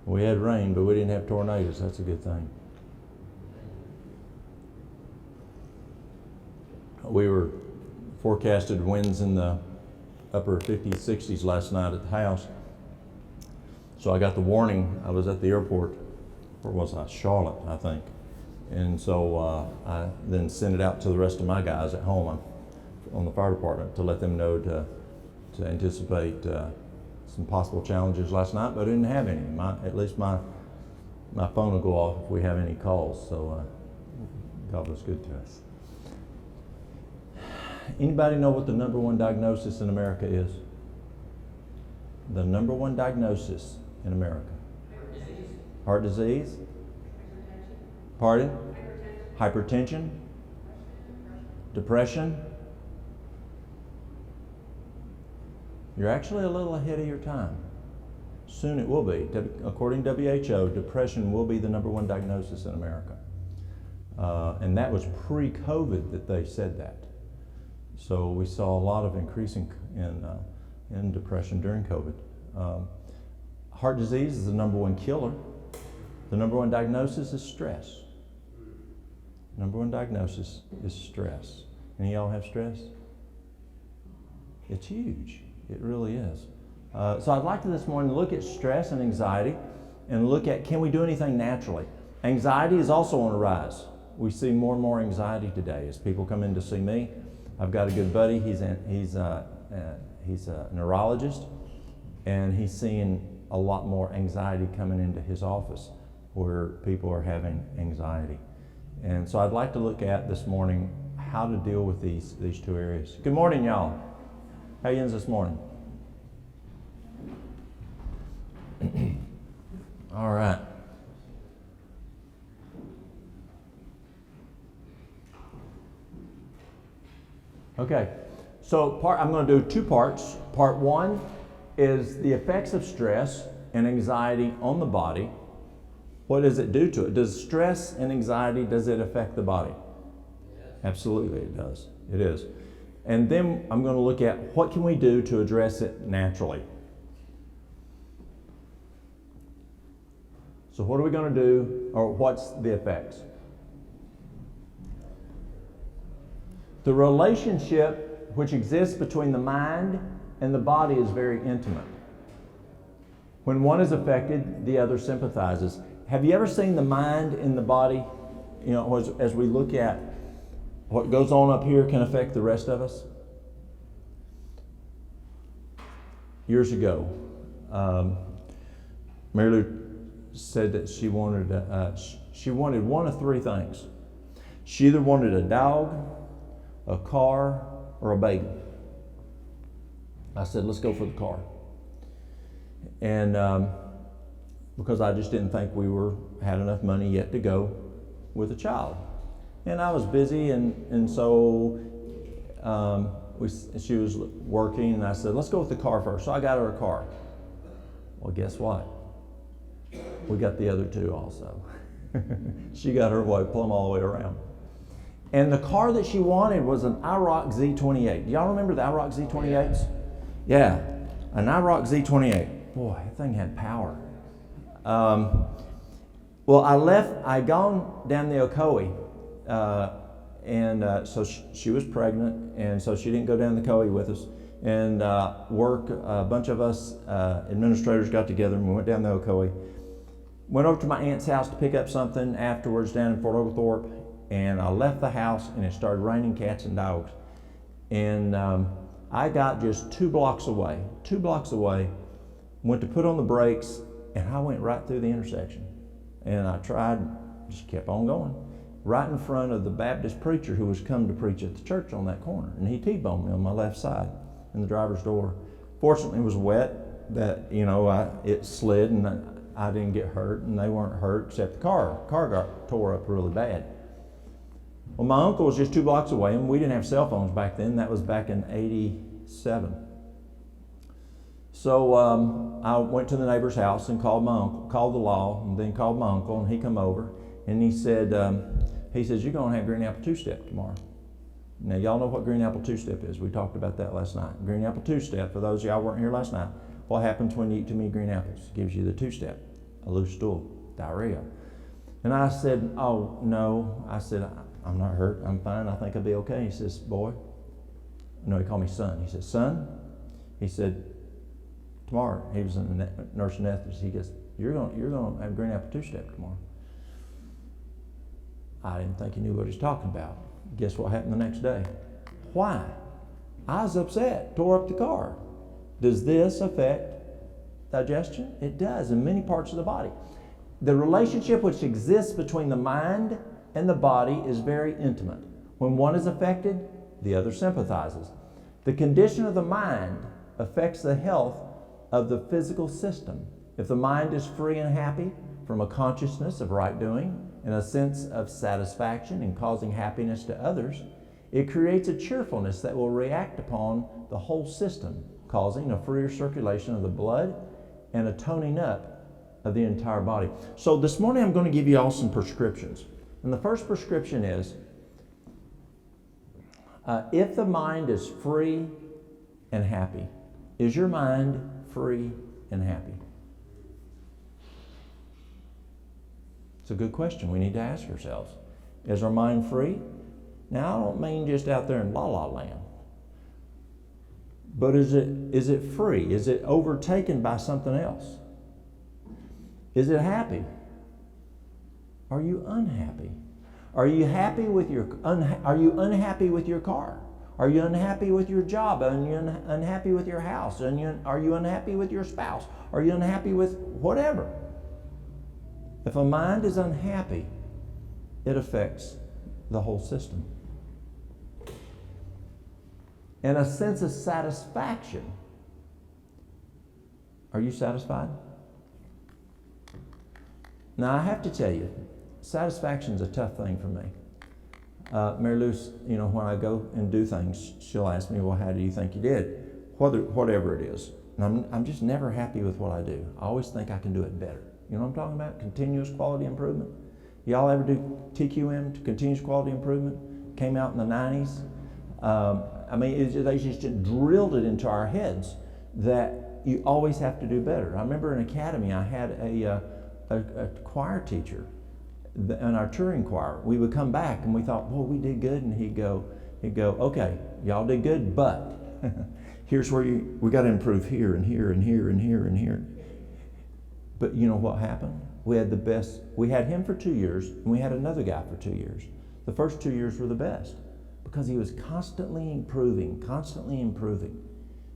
We had rain, but we didn't have tornadoes. That's a good thing. We were forecasted winds in the upper 50s, 60s last night at the house. So I got the warning. I was at the airport. Where was I? Charlotte, I think. And so I then sent it out to the rest of my guys at home on the fire department to let them know to anticipate some possible challenges last night, but I didn't have any. At least my phone will go off if we have any calls. So God was good to us. Anybody know what the number one diagnosis in America is? The number one diagnosis in America? Heart disease? Pardon? Hypertension? Depression? You're actually a little ahead of your time. Soon it will be. According to WHO, depression will be the number one diagnosis in America. And that was pre-COVID that they said that. So we saw a lot of increasing in depression during COVID. Heart disease is the number one killer. The number one diagnosis is stress. Number one diagnosis is stress. Any of y'all have stress? It's huge. It really is. So I'd like to this morning look at stress and anxiety and look at, can we do anything naturally? Anxiety is also on the rise. We see more and more anxiety today as people come in to see me. I've got a good buddy. He's a neurologist, and he's seeing a lot more anxiety coming into his office where people are having anxiety. And so I'd like to look at this morning how to deal with these two areas. Good morning, y'all. How you this morning? All right. Okay, so I'm going to do two parts. Part one is the effects of stress and anxiety on the body. What does it do to it? Does stress and anxiety, does it affect the body? Yes. Absolutely it does. It is. And then I'm going to look at what can we do to address it naturally. So what are we going to do, or what's the effects? The relationship which exists between the mind and the body is very intimate. When one is affected, the other sympathizes. Have you ever seen the mind in the body? You know, as we look at what goes on up here can affect the rest of us. Years ago, Mary Lou said that she wanted one of three things. She either wanted a dog, a car, or a baby. I said, let's go for the car. And because I just didn't think we had enough money yet to go with a child. And I was busy, and so she was working, and I said, let's go with the car first. So I got her a car. Well, guess what? We got the other two also. She got her plumb all the way around. And the car that she wanted was an IROC Z28. Do y'all remember the IROC Z28s? Yeah, an IROC Z28. Boy, that thing had power. Well, I'd gone down the Ocoee, and so she was pregnant, and so she didn't go down the Ocoee with us. And a bunch of us administrators got together, and we went down the Ocoee. Went over to my aunt's house to pick up something afterwards down in Fort Oglethorpe, and I left the house, and it started raining cats and dogs. And I got just 2 blocks away, went to put on the brakes, and I went right through the intersection. And I tried, just kept on going, right in front of the Baptist preacher who was coming to preach at the church on that corner. And he T-boned me on my left side in the driver's door. Fortunately, it was wet, that, it slid, and I didn't get hurt, and they weren't hurt, except the car got tore up really bad. Well, my uncle was just 2 blocks away, and we didn't have cell phones back then. That was back in '87. So I went to the neighbor's house and called my uncle, called the law, and then called my uncle, and he come over, and he said, you're going to have green apple two-step tomorrow. Now, y'all know what green apple two-step is. We talked about that last night. Green apple two-step, for those of y'all who weren't here last night, what happens when you eat too many green apples? It gives you the two-step. a loose stool, diarrhea. And I said, oh, no. I said, I'm not hurt. I'm fine. I think I'll be okay. He says, boy. No, he called me son. He said, son. He said, tomorrow. He was a nurse anesthetist. He goes, you're going to have green apple two-step tomorrow. I didn't think he knew what he was talking about. Guess what happened the next day? Why? I was upset, tore up the car. Does this affect digestion? It does in many parts of the body. The relationship which exists between the mind and the body is very intimate. When one is affected, the other sympathizes. The condition of the mind affects the health of the physical system. If the mind is free and happy from a consciousness of right doing and a sense of satisfaction in causing happiness to others, it creates a cheerfulness that will react upon the whole system, causing a freer circulation of the blood and a toning up of the entire body. So this morning I'm going to give you all some prescriptions. And the first prescription is, if the mind is free and happy, is your mind free and happy? It's a good question we need to ask ourselves. Is our mind free? Now, I don't mean just out there in la-la land. But is it free? Is it overtaken by something else? Is it happy? Are you unhappy? Are you happy with are you unhappy with your car? Are you unhappy with your job? Are you unhappy with your house? Are you unhappy with your spouse? Are you unhappy with whatever? If a mind is unhappy, it affects the whole system. And a sense of satisfaction. Are you satisfied? Now, I have to tell you, satisfaction is a tough thing for me. Mary Lou's, when I go and do things, she'll ask me, well, how do you think you did? Whatever it is. And I'm just never happy with what I do. I always think I can do it better. You know what I'm talking about? Continuous quality improvement. Y'all ever do TQM, continuous quality improvement? Came out in the 90s. They just drilled it into our heads that you always have to do better. I remember in academy, I had a choir teacher in our touring choir. We would come back and we thought, well, we did good. And he'd go, okay, y'all did good, but here's where we got to improve here and here and here and here and here. But you know what happened? We had the best. We had him for 2 years, and we had another guy for 2 years. The first 2 years were the best because he was constantly improving.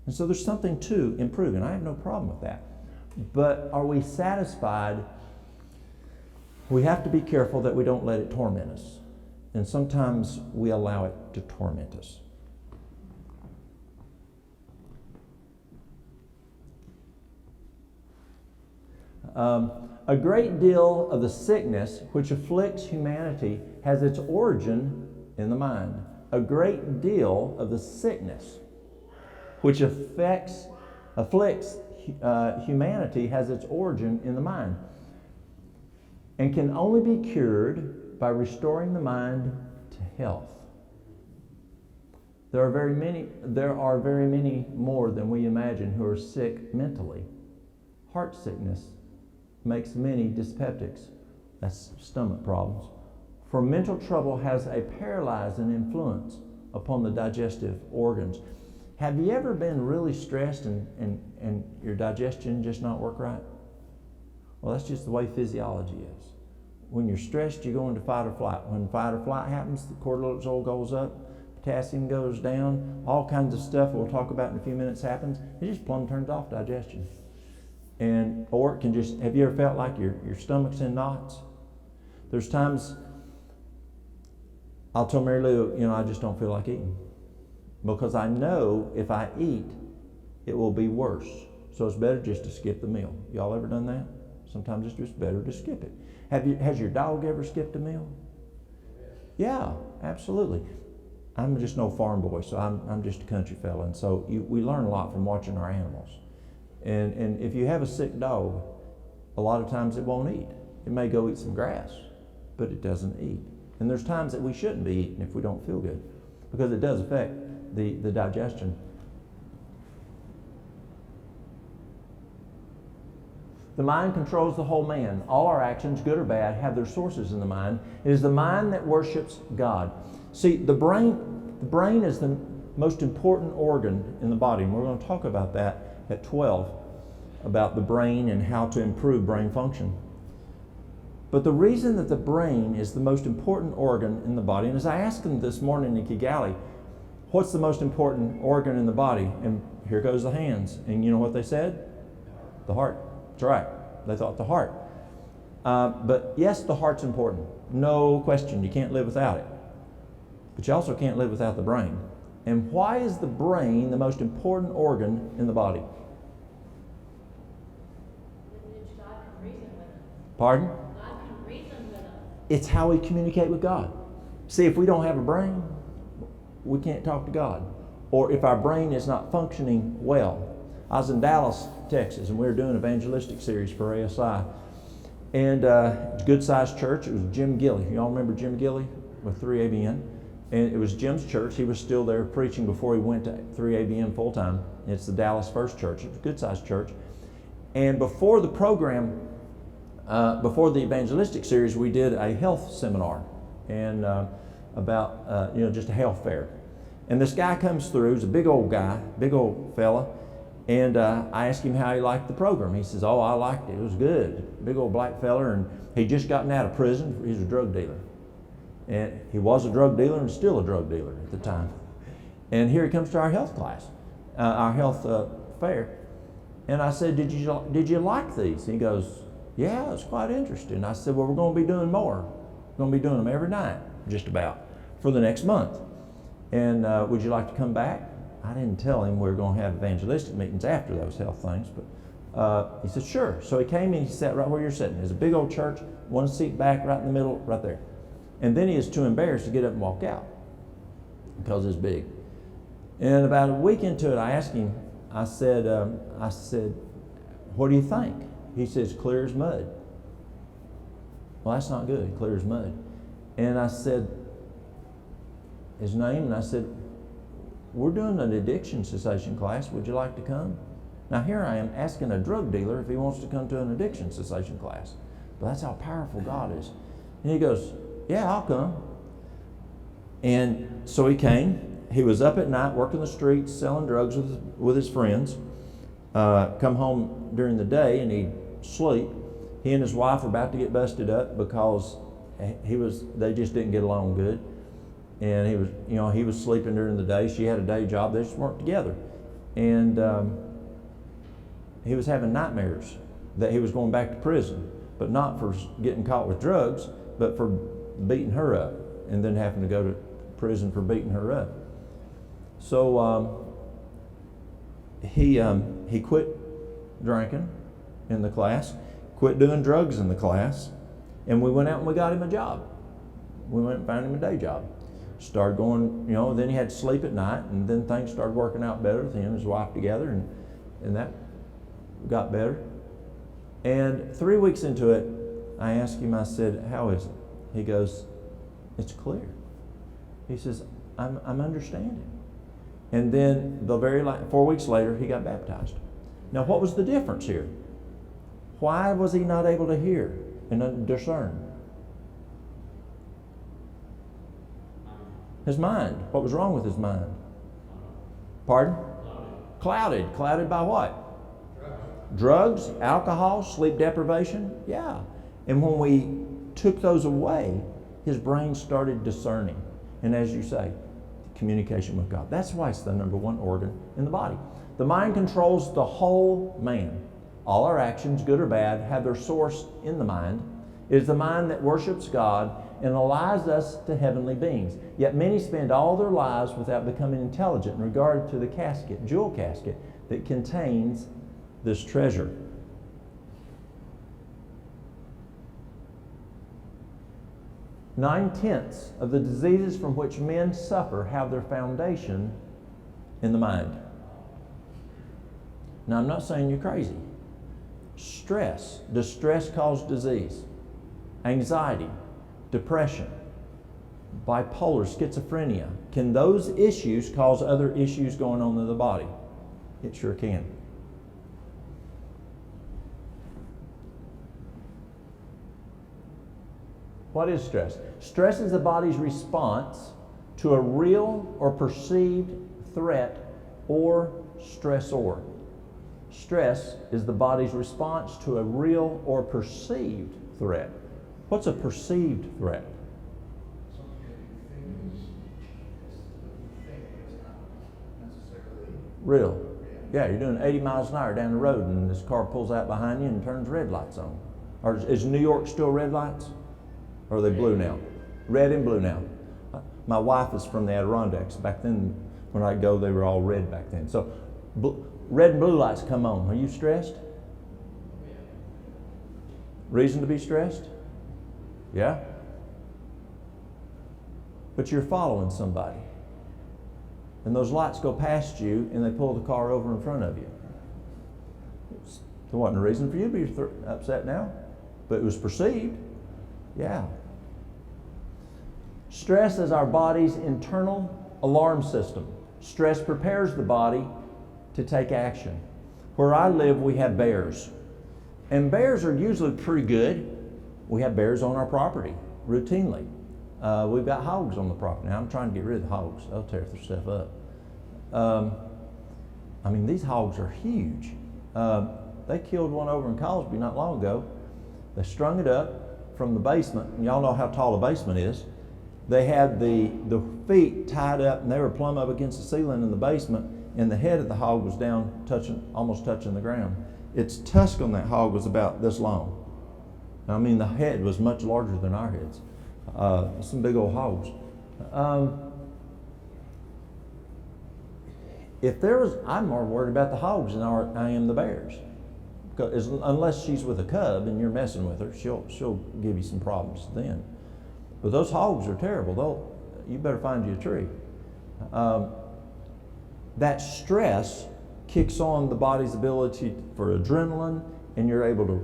And so there's something to improving. I have no problem with that. But are we satisfied? We have to be careful that we don't let it torment us. And sometimes we allow it to torment us. A great deal of the sickness which afflicts humanity has its origin in the mind. A great deal of the sickness which afflicts humanity has its origin in the mind and can only be cured by restoring the mind to health. There are very many more than we imagine who are sick mentally. Heart sickness makes many dyspeptics. That's stomach problems. For mental trouble has a paralyzing influence upon the digestive organs. Have you ever been really stressed and your digestion just not work right? Well, that's just the way physiology is. When you're stressed, you go into fight or flight. When fight or flight happens, the cortisol goes up, potassium goes down, all kinds of stuff we'll talk about in a few minutes happens. It just plumb turns off digestion. Or it can just, have you ever felt like your stomach's in knots? There's times I'll tell Mary Lou, I just don't feel like eating. Because I know if I eat, it will be worse. So it's better just to skip the meal. Y'all ever done that? Sometimes it's just better to skip it. Has your dog ever skipped a meal? Yeah, absolutely. I'm just no farm boy, so I'm just a country fella. And so we learn a lot from watching our animals. And if you have a sick dog, a lot of times it won't eat. It may go eat some grass, but it doesn't eat. And there's times that we shouldn't be eating if we don't feel good, because it does affect the digestion. The mind controls the whole man. All our actions, good or bad, have their sources in the mind. It is the mind that worships God. See, the brain is the most important organ in the body, and we're going to talk about that at 12, about the brain and how to improve brain function. But the reason that the brain is the most important organ in the body, and as I asked them this morning in Kigali, what's the most important organ in the body? And here goes the hands. And you know what they said? The heart. That's right. They thought the heart. But yes, the heart's important. No question. You can't live without it. But you also can't live without the brain. And why is the brain the most important organ in the body? Pardon? It's how we communicate with God. See, if we don't have a brain, we can't talk to God. Or if our brain is not functioning well. I was in Dallas, Texas, and we were doing an evangelistic series for ASI. And it's a good-sized church. It was Jim Gilley. Y'all remember Jim Gilley with 3ABN? And it was Jim's church. He was still there preaching before he went to 3ABN full-time. It's the Dallas First Church. It was a good-sized church. And before the program, before the evangelistic series, we did a health seminar and about just a health fair. And this guy comes through. He's a big old guy, big old fella. And I asked him how he liked the program. He says, "Oh, I liked it. It was good." Big old black fella, and he'd just gotten out of prison. He's a drug dealer. And he was a drug dealer and still a drug dealer at the time. And here he comes to our health class, our health fair. And I said, did you like these? He goes, "Yeah, it's quite interesting." I said, "Well, we're going to be doing more. We're going to be doing them every night, just about, for the next month. And would you like to come back?" I didn't tell him we were going to have evangelistic meetings after those health things, but he said, "Sure." So he came and he sat right where you're sitting. There's a big old church, one seat back, right in the middle, right there. And then he is too embarrassed to get up and walk out because it's big. And about a week into it, I asked him, I said, "What do you think?" He says, "Clear as mud." Well, that's not good, clear as mud. And I said, his name, and I said, "We're doing an addiction cessation class. Would you like to come?" Now here I am asking a drug dealer if he wants to come to an addiction cessation class. But that's how powerful God is. And he goes, "Yeah, I'll come." And so he came. He was up at night working the streets, selling drugs with his friends. Come home during the day and he'd sleep. He and his wife were about to get busted up because they just didn't get along good. And he was sleeping during the day. She had a day job. They just weren't together. And he was having nightmares that he was going back to prison, but not for getting caught with drugs, but for beating her up and then having to go to prison for beating her up. So he quit drinking in the class, quit doing drugs in the class, and we went out and we got him a job. We went and found him a day job. Started going, then he had to sleep at night, and then things started working out better with him and his wife together, and that got better. And 3 weeks into it, I asked him, I said, "How is it?" He goes, "It's clear." He says, I'm understanding. And then 4 weeks later, he got baptized. Now, what was the difference here? Why was he not able to hear and discern? His mind. What was wrong with his mind? Pardon? Clouded. Clouded by what? Drugs, alcohol, sleep deprivation. Yeah. And when we took those away, his brain started discerning. And as you say, communication with God. That's why it's the number one organ in the body. The mind controls the whole man. All our actions, good or bad, have their source in the mind. It is the mind that worships God and allies us to heavenly beings. Yet many spend all their lives without becoming intelligent in regard to the casket, jewel casket, that contains this treasure. Nine-tenths of the diseases from which men suffer have their foundation in the mind. Now, I'm not saying you're crazy. Stress. Does stress cause disease? Anxiety, depression, bipolar, schizophrenia. Can those issues cause other issues going on in the body? It sure can. What is stress? Stress is the body's response to a real or perceived threat or stressor. Stress is the body's response to a real or perceived threat. What's a perceived threat? Real. Yeah, you're doing 80 miles an hour down the road and this car pulls out behind you and turns red lights on. Or is New York still red lights? Or are they blue now? Red and blue now. My wife is from the Adirondacks. Back then, when I go, they were all red back then. So red and blue lights come on. Are you stressed? Reason to be stressed? Yeah? But you're following somebody. And those lights go past you and they pull the car over in front of you. There wasn't a reason for you to be upset now, but it was perceived. Yeah. Stress is our body's internal alarm system. Stress prepares the body to take action. Where I live, we have bears. And bears are usually pretty good. We have bears on our property routinely. We've got hogs on the property. Now I'm trying to get rid of the hogs. They'll tear their stuff up. I mean, these hogs are huge. They killed one over in Cosby not long ago. They strung it up from the basement. And y'all know how tall a basement is. They had the feet tied up and they were plumb up against the ceiling in the basement, and the head of the hog was down, almost touching the ground. Its tusk on that hog was about this long. I mean, the head was much larger than our heads. Some big old hogs. I'm more worried about the hogs than I am the bears. Because unless she's with a cub and you're messing with her, she'll give you some problems then. But those hogs are terrible. You better find you a tree. That stress kicks on the body's ability for adrenaline, and you're able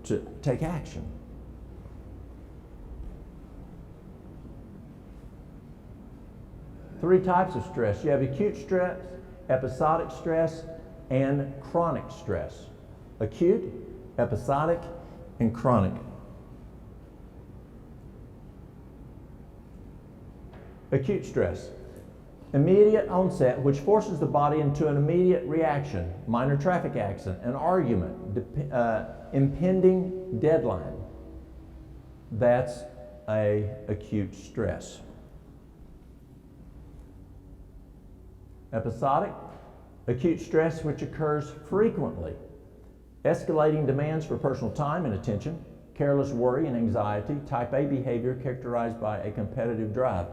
to take action. Three types of stress. You have acute stress, episodic stress, and chronic stress. Acute, episodic, and chronic. Acute stress. Immediate onset, which forces the body into an immediate reaction. Minor traffic accident, an argument, impending deadline. That's an acute stress. Episodic, acute stress which occurs frequently. Escalating demands for personal time and attention, careless worry and anxiety, type A behavior characterized by a competitive drive.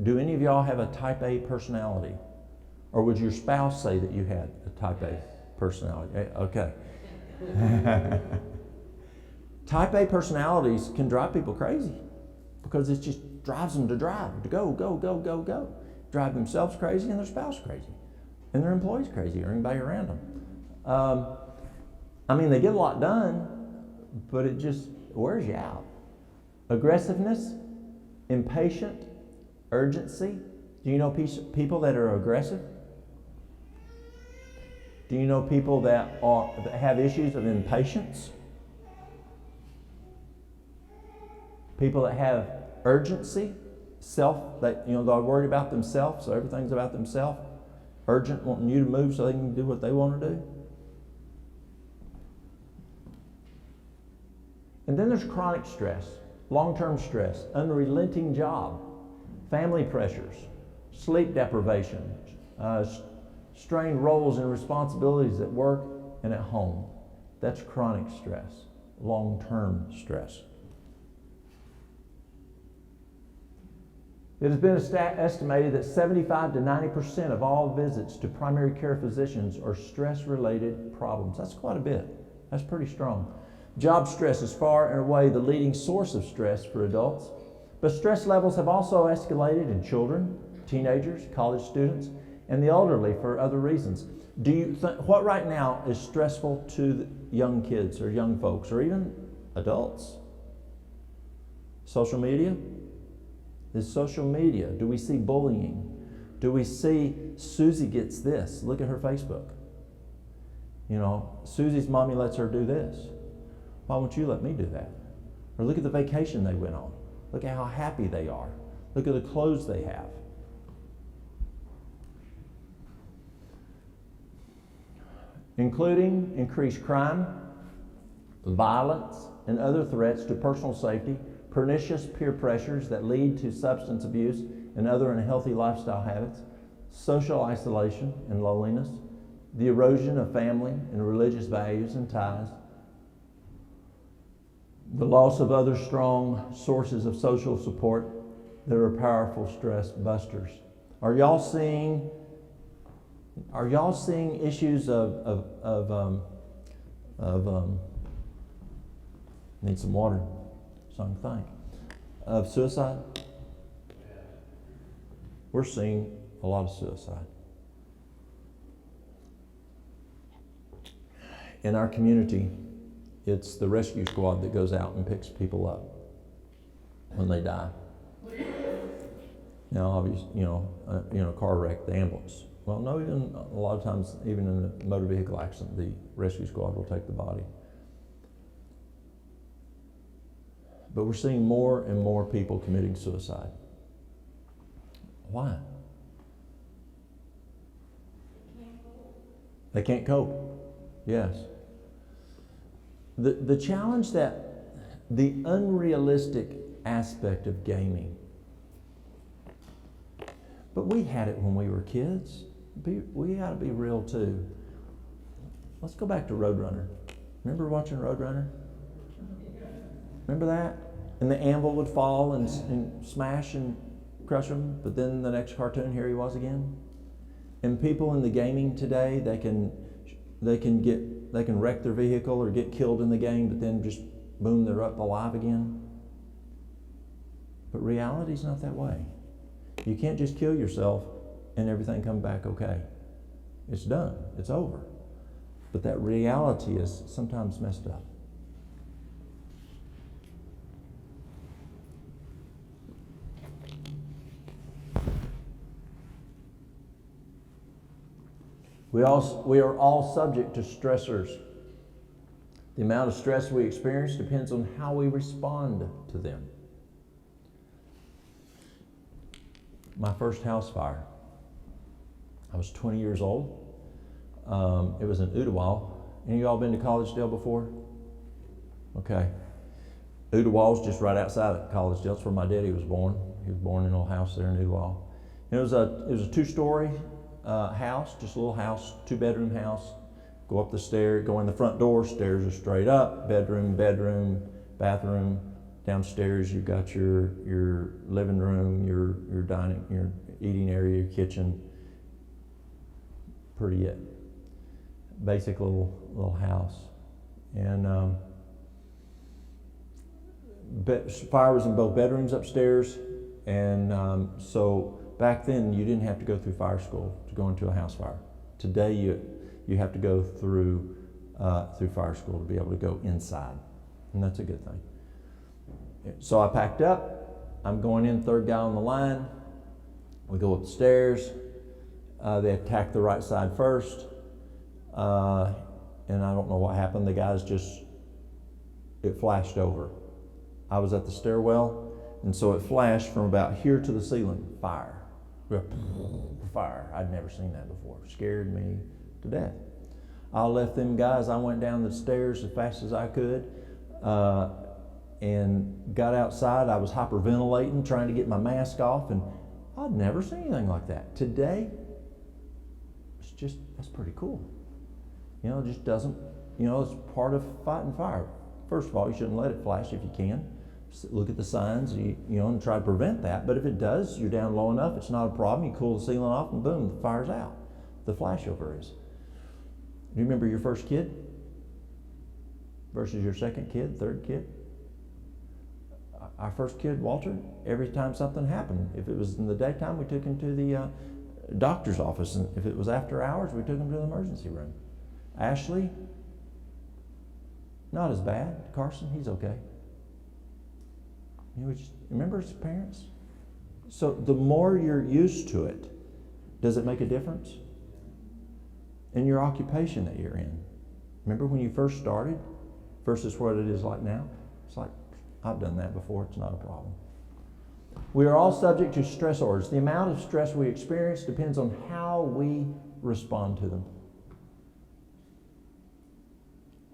Do any of y'all have a type A personality? Or would your spouse say that you had a type A personality? Okay. Type A personalities can drive people crazy because it just drives them to go, go, go, go, go. Drive themselves crazy and their spouse crazy. And their employees crazy or anybody around them. I mean, they get a lot done, but it just wears you out. Aggressiveness, impatient, urgency. Do you know people that are aggressive? Do you know people that have issues of impatience? People that have urgency, they're worried about themselves, so everything's about themselves. Urgent, wanting you to move so they can do what they want to do. And then there's chronic stress, long-term stress, unrelenting job, family pressures, sleep deprivation, strained roles and responsibilities at work and at home. That's chronic stress, long-term stress. It has been estimated that 75 to 90% of all visits to primary care physicians are stress-related problems. That's quite a bit. That's pretty strong. Job stress is far and away the leading source of stress for adults, but stress levels have also escalated in children, teenagers, college students, and the elderly for other reasons. Do you what right now is stressful to the young kids or young folks or even adults? Social media? Is social media. Do we see bullying? Do we see Susie gets this? Look at her Facebook. Susie's mommy lets her do this. Why won't you let me do that? Or look at the vacation they went on. Look at how happy they are. Look at the clothes they have. Including increased crime, violence, and other threats to personal safety, pernicious peer pressures that lead to substance abuse and other unhealthy lifestyle habits, social isolation and loneliness, the erosion of family and religious values and ties, the loss of other strong sources of social support that are powerful stress busters. Are y'all seeing issues need some water, so I can think, of suicide? We're seeing a lot of suicide. In our community, it's the rescue squad that goes out and picks people up when they die. Now, obviously, a car wreck, the ambulance. Well, no, even a lot of times, even in a motor vehicle accident, the rescue squad will take the body. But we're seeing more and more people committing suicide. Why? They can't cope. Yes. The challenge that the unrealistic aspect of gaming, but we had it when we were kids. We got to be real too. Let's go back to Roadrunner. Remember watching Roadrunner? Remember that? And the anvil would fall and smash and crush them, but then the next cartoon, here he was again. And people in the gaming today, they can wreck their vehicle or get killed in the game, but then just boom, they're up alive again. But reality's not that way. You can't just kill yourself and everything come back okay. It's done. It's over. But that reality is sometimes messed up. We are all subject to stressors. The amount of stress we experience depends on how we respond to them. My first house fire, I was 20 years old. It was in Ooltewah. Any of y'all been to Collegedale before? Okay. Ooltewah's just right outside of Collegedale. That's where my daddy was born. He was born in a little house there in Ooltewah. And it was a two-story house, just a little house, two-bedroom house. Go up the stairs, go in the front door, stairs are straight up, bedroom, bathroom. Downstairs you've got your living room, your dining, your eating area, your kitchen. Pretty basic little house. And fire was in both bedrooms upstairs, and so back then you didn't have to go through fire school to go into a house fire. Today you have to go through fire school to be able to go inside, and that's a good thing. So I packed up. I'm going in, third guy on the line. We go up the stairs. They attacked the right side first, and I don't know what happened. The guys it flashed over. I was at the stairwell, and so it flashed from about here to the ceiling. Fire. Fire. I'd never seen that before. Scared me to death. I left them guys. I went down the stairs as fast as I could, and got outside. I was hyperventilating, trying to get my mask off, and I'd never seen anything like that. Today, that's pretty cool. It just doesn't, it's part of fighting fire. First of all, you shouldn't let it flash if you can. Look at the signs, and try to prevent that. But if it does, you're down low enough, it's not a problem. You cool the ceiling off, and boom, the fire's out. The flashover is. Do you remember your first kid versus your second kid, third kid? Our first kid, Walter, every time something happened, if it was in the daytime, we took him to the doctor's office, and if it was after hours, we took him to the emergency room. Ashley, not as bad. Carson, he's okay. Remember his parents? So the more you're used to it, does it make a difference? In your occupation that you're in. Remember when you first started versus what it is like now? It's like, I've done that before, it's not a problem. We are all subject to stressors. The amount of stress we experience depends on how we respond to them.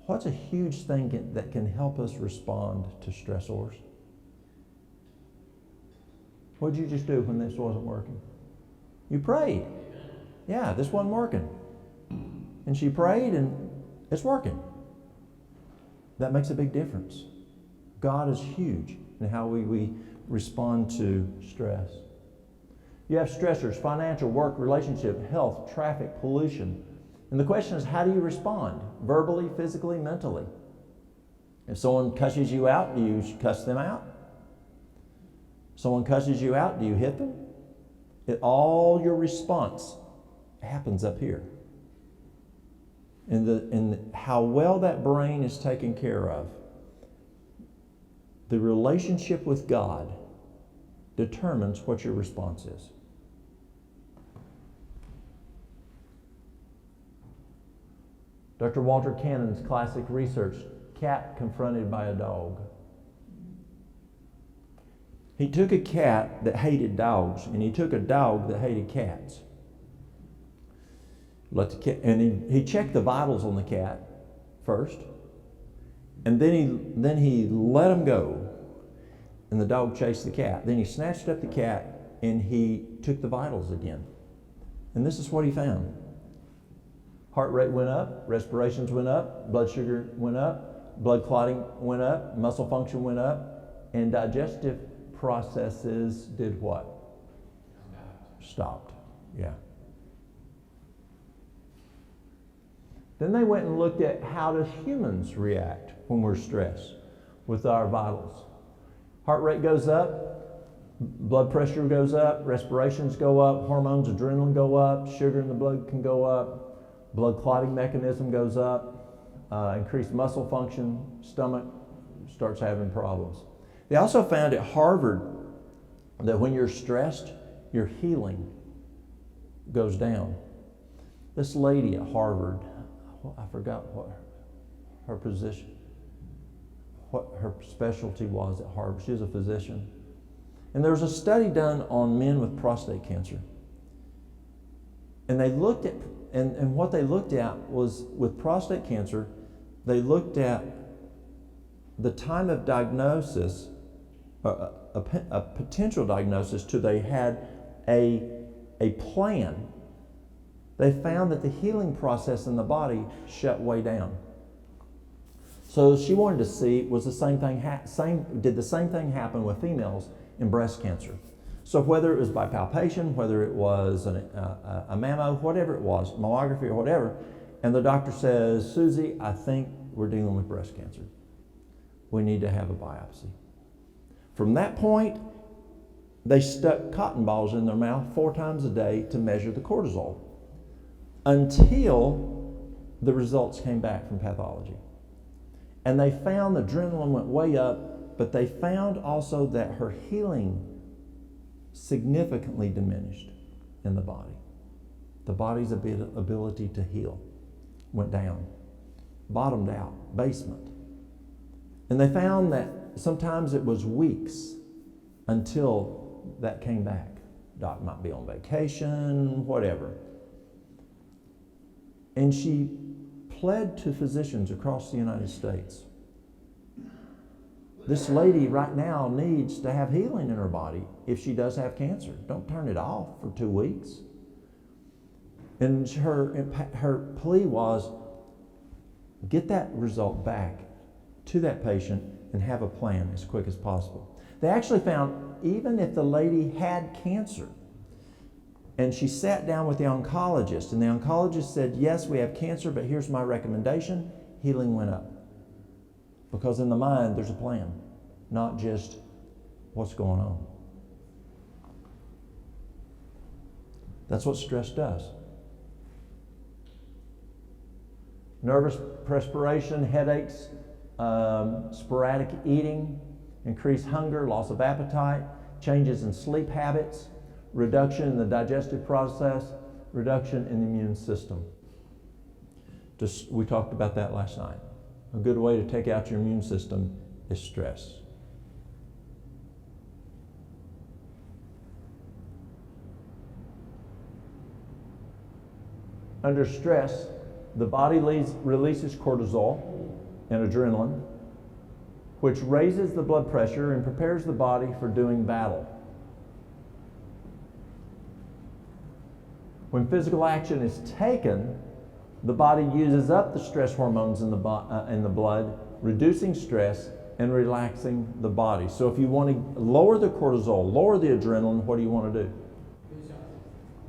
What's a huge thing that can help us respond to stressors? What did you just do when this wasn't working? You prayed. Yeah, this wasn't working. And she prayed and it's working. That makes a big difference. God is huge in how we respond to stress. You have stressors: financial, work, relationship, health, traffic, pollution. And the question is, how do you respond? Verbally, physically, mentally. If someone cusses you out, do you cuss them out? Someone cusses you out, do you hit them? All your response happens up here. And how well that brain is taken care of, the relationship with God determines what your response is. Dr. Walter Cannon's classic research, cat confronted by a dog. He took a cat that dogs, and he took a dog that hated cats. And he checked the vitals on the cat first, and then he let him go, and the dog chased the cat. Then he snatched up the cat, and he took the vitals again. And this is what he found. Heart rate went up, respirations went up, blood sugar went up, blood clotting went up, muscle function went up, and digestive processes did what? Stopped. Yeah. Then they went and looked at how do humans react when we're stressed with our vitals. Heart rate goes up, blood pressure goes up, respirations go up, hormones, adrenaline go up, sugar in the blood can go up, blood clotting mechanism goes up, increased muscle function, stomach starts having problems. They also found at Harvard that when you're stressed, your healing goes down. This lady at Harvard, I forgot what her position, what her specialty was at Harvard. She was a physician. And there was a study done on men with prostate cancer. And they looked at, and what they looked at was with prostate cancer, they looked at the time of diagnosis, a potential diagnosis, to they had a plan. They found that the healing process in the body shut way down. So she wanted to see, was the same thing did the same thing happen with females in breast cancer? So whether it was by palpation, whether it was a mammo, whatever it was, mammography or whatever, and the doctor says, Susie, I think we're dealing with breast cancer. We need to have a biopsy. From that point, they stuck cotton balls in their mouth 4 times a day to measure the cortisol until the results came back from pathology. And they found the adrenaline went way up, but they found also that her healing significantly diminished in the body. The body's ability to heal went down, bottomed out, basement. And they found that sometimes it was weeks until that came back. Doc might be on vacation, whatever. And she pled to physicians across the United States. This lady right now needs to have healing in her body if she does have cancer. Don't turn it off for 2 weeks. And her plea was, get that result back to that patient and have a plan as quick as possible. They actually found even if the lady had cancer and she sat down with the oncologist and the oncologist said, yes, we have cancer, but here's my recommendation, healing went up. Because in the mind, there's a plan, not just what's going on. That's what stress does. Nervous perspiration, headaches, sporadic eating, increased hunger, loss of appetite, changes in sleep habits, reduction in the digestive process, reduction in the immune system. We talked about that last night. A good way to take out your immune system is stress. Under stress, the body releases cortisol and adrenaline, which raises the blood pressure and prepares the body for doing battle. When physical action is taken, the body uses up the stress hormones in the blood, reducing stress and relaxing the body. So if you want to lower the cortisol, lower the adrenaline, what do you want to do?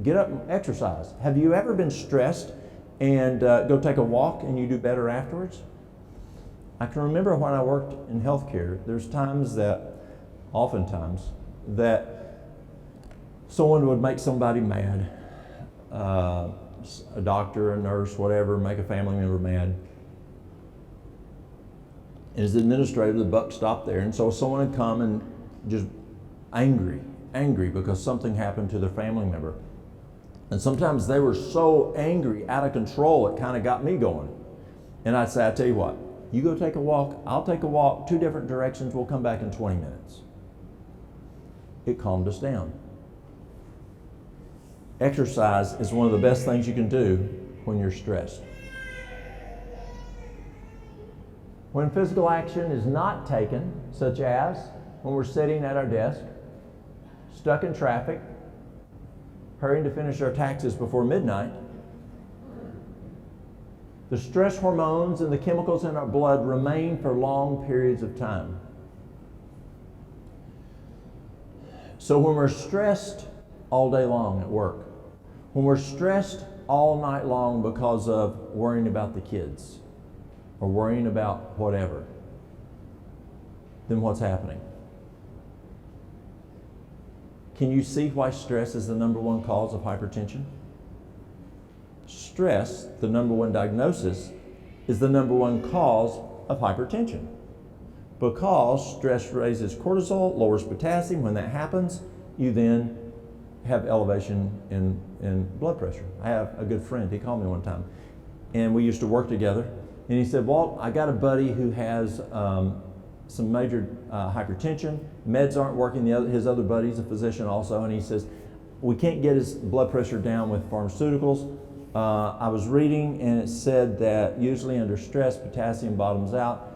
Get up and exercise. Have you ever been stressed and go take a walk and you do better afterwards? I can remember when I worked in healthcare, there's oftentimes, that someone would make somebody mad. A doctor, a nurse, whatever, make a family member mad. And as administrator, the buck stopped there. And so someone would come and just angry because something happened to their family member. And sometimes they were so angry, out of control, it kind of got me going. And I'd say, I tell you what, you go take a walk, I'll take a walk, 2 different directions, we'll come back in 20 minutes. It calmed us down. Exercise is one of the best things you can do when you're stressed. When physical action is not taken, such as when we're sitting at our desk, stuck in traffic, hurrying to finish our taxes before midnight, the stress hormones and the chemicals in our blood remain for long periods of time. So when we're stressed all day long at work, when we're stressed all night long because of worrying about the kids or worrying about whatever, then what's happening? Can you see why stress is the number one cause of hypertension? Stress, the number one diagnosis, is the number one cause of hypertension. Because stress raises cortisol, lowers potassium. When that happens, you then have elevation in blood pressure. I have a good friend, he called me one time, and we used to work together, and he said, Walt, I got a buddy who has some major hypertension, meds aren't working, his other buddy's a physician also, and he says, we can't get his blood pressure down with pharmaceuticals. I was reading and it said that usually under stress, potassium bottoms out.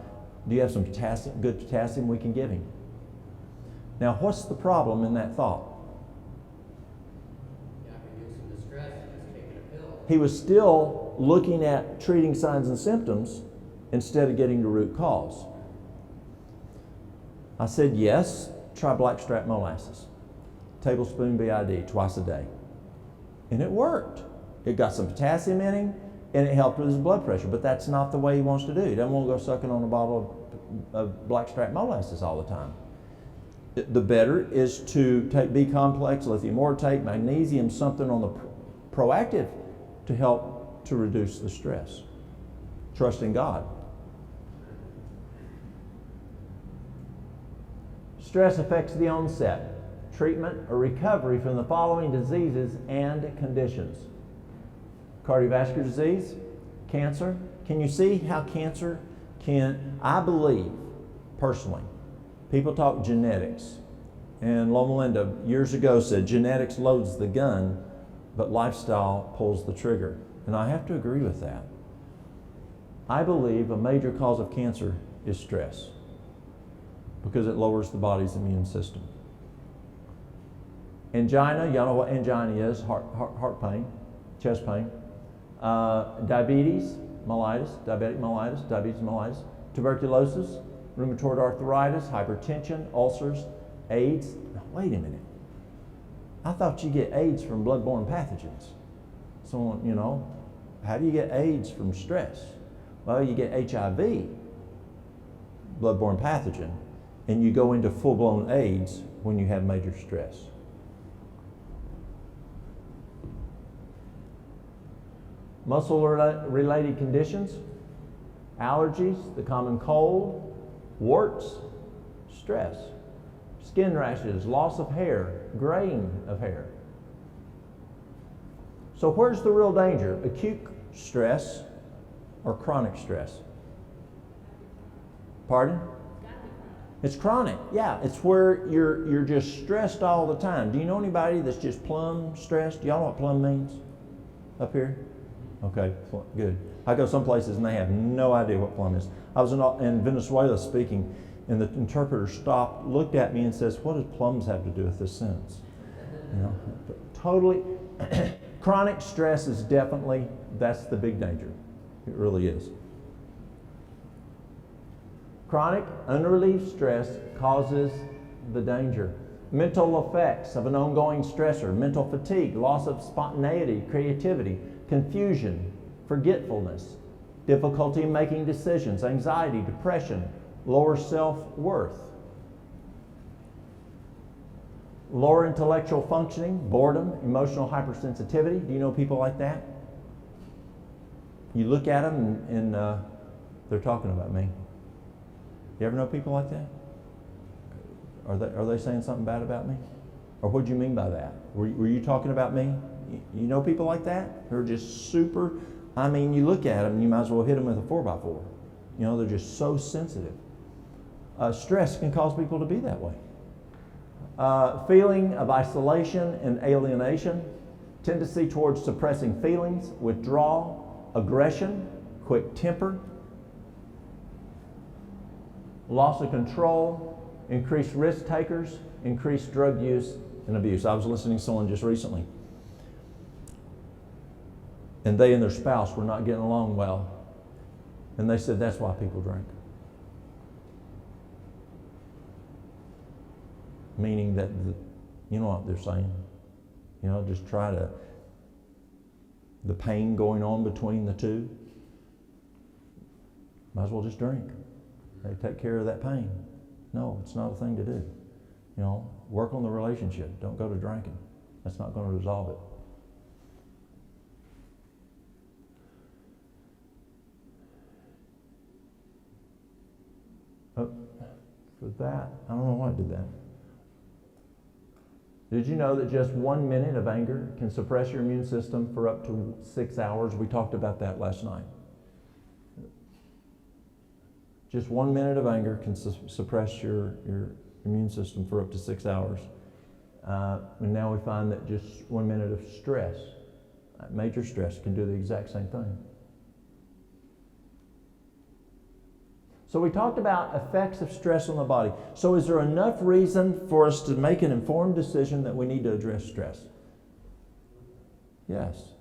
Do you have some potassium, good potassium we can give him? Now, what's the problem in that thought? Reducing the stress and just taking a pill. He was still looking at treating signs and symptoms instead of getting to root cause. I said, yes, try blackstrap molasses. Tablespoon BID twice a day. And it worked. It got some potassium in him and it helped with his blood pressure, but that's not the way he wants to do. He doesn't want to go sucking on a bottle of blackstrap molasses all the time. The better is to take B complex, lithium orotate, magnesium, something on the proactive to help to reduce the stress. Trust in God. Stress affects the onset, treatment, or recovery from the following diseases and conditions. Cardiovascular disease, cancer. Can you see how cancer can, I believe, personally, people talk genetics, and Loma Linda years ago said genetics loads the gun, but lifestyle pulls the trigger. And I have to agree with that. I believe a major cause of cancer is stress because it lowers the body's immune system. Angina, y'all know what angina is, heart pain, chest pain. Diabetes mellitus, tuberculosis, rheumatoid arthritis, hypertension, ulcers, AIDS. Now, wait a minute. I thought you get AIDS from bloodborne pathogens. So, you know, how do you get AIDS from stress? Well, you get HIV, bloodborne pathogen, and you go into full-blown AIDS when you have major stress. Muscle-related conditions, allergies, the common cold, warts, stress, skin rashes, loss of hair, graying of hair. So where's the real danger? Acute stress or chronic stress? Pardon? It's chronic. Yeah, it's where you're just stressed all the time. Do you know anybody that's just plumb stressed? Do y'all know what plumb means up here? Okay, good. I go some places and they have no idea what plum is. I was in Venezuela speaking, and the interpreter stopped, looked at me, and says, "What does plums have to do with this sentence?" You know, totally. Chronic stress is definitely, that's the big danger. It really is. Chronic, unrelieved stress causes the danger. Mental effects of an ongoing stressor: mental fatigue, loss of spontaneity, creativity, confusion, forgetfulness, difficulty in making decisions, anxiety, depression, lower self-worth, lower intellectual functioning, boredom, emotional hypersensitivity. Do you know people like that? You look at them and they're talking about me. You ever know people like that? Are they saying something bad about me? Or what do you mean by that? Were you talking about me? You know people like that? They're just super, I mean, you look at them and you might as well hit them with a 4x4. You know, they're just so sensitive. Stress can cause people to be that way. Feeling of isolation and alienation, tendency towards suppressing feelings, withdrawal, aggression, quick temper, loss of control, increased risk takers, increased drug use and abuse. I was listening to someone just recently, and they and their spouse were not getting along well, and they said that's why people drink. Meaning that, you know what they're saying? You know, just try to, the pain going on between the two, might as well just drink. They take care of that pain. No, it's not a thing to do. You know, work on the relationship. Don't go to drinking. That's not going to resolve it. Oh, for that, I don't know why I did that. Did you know that just 1 minute of anger can suppress your immune system for up to 6 hours? We talked about that last night. Just 1 minute of anger can suppress your immune system for up to 6 hours. And now we find that just 1 minute of stress, major stress, can do the exact same thing. So we talked about effects of stress on the body. So is there enough reason for us to make an informed decision that we need to address stress? Yes.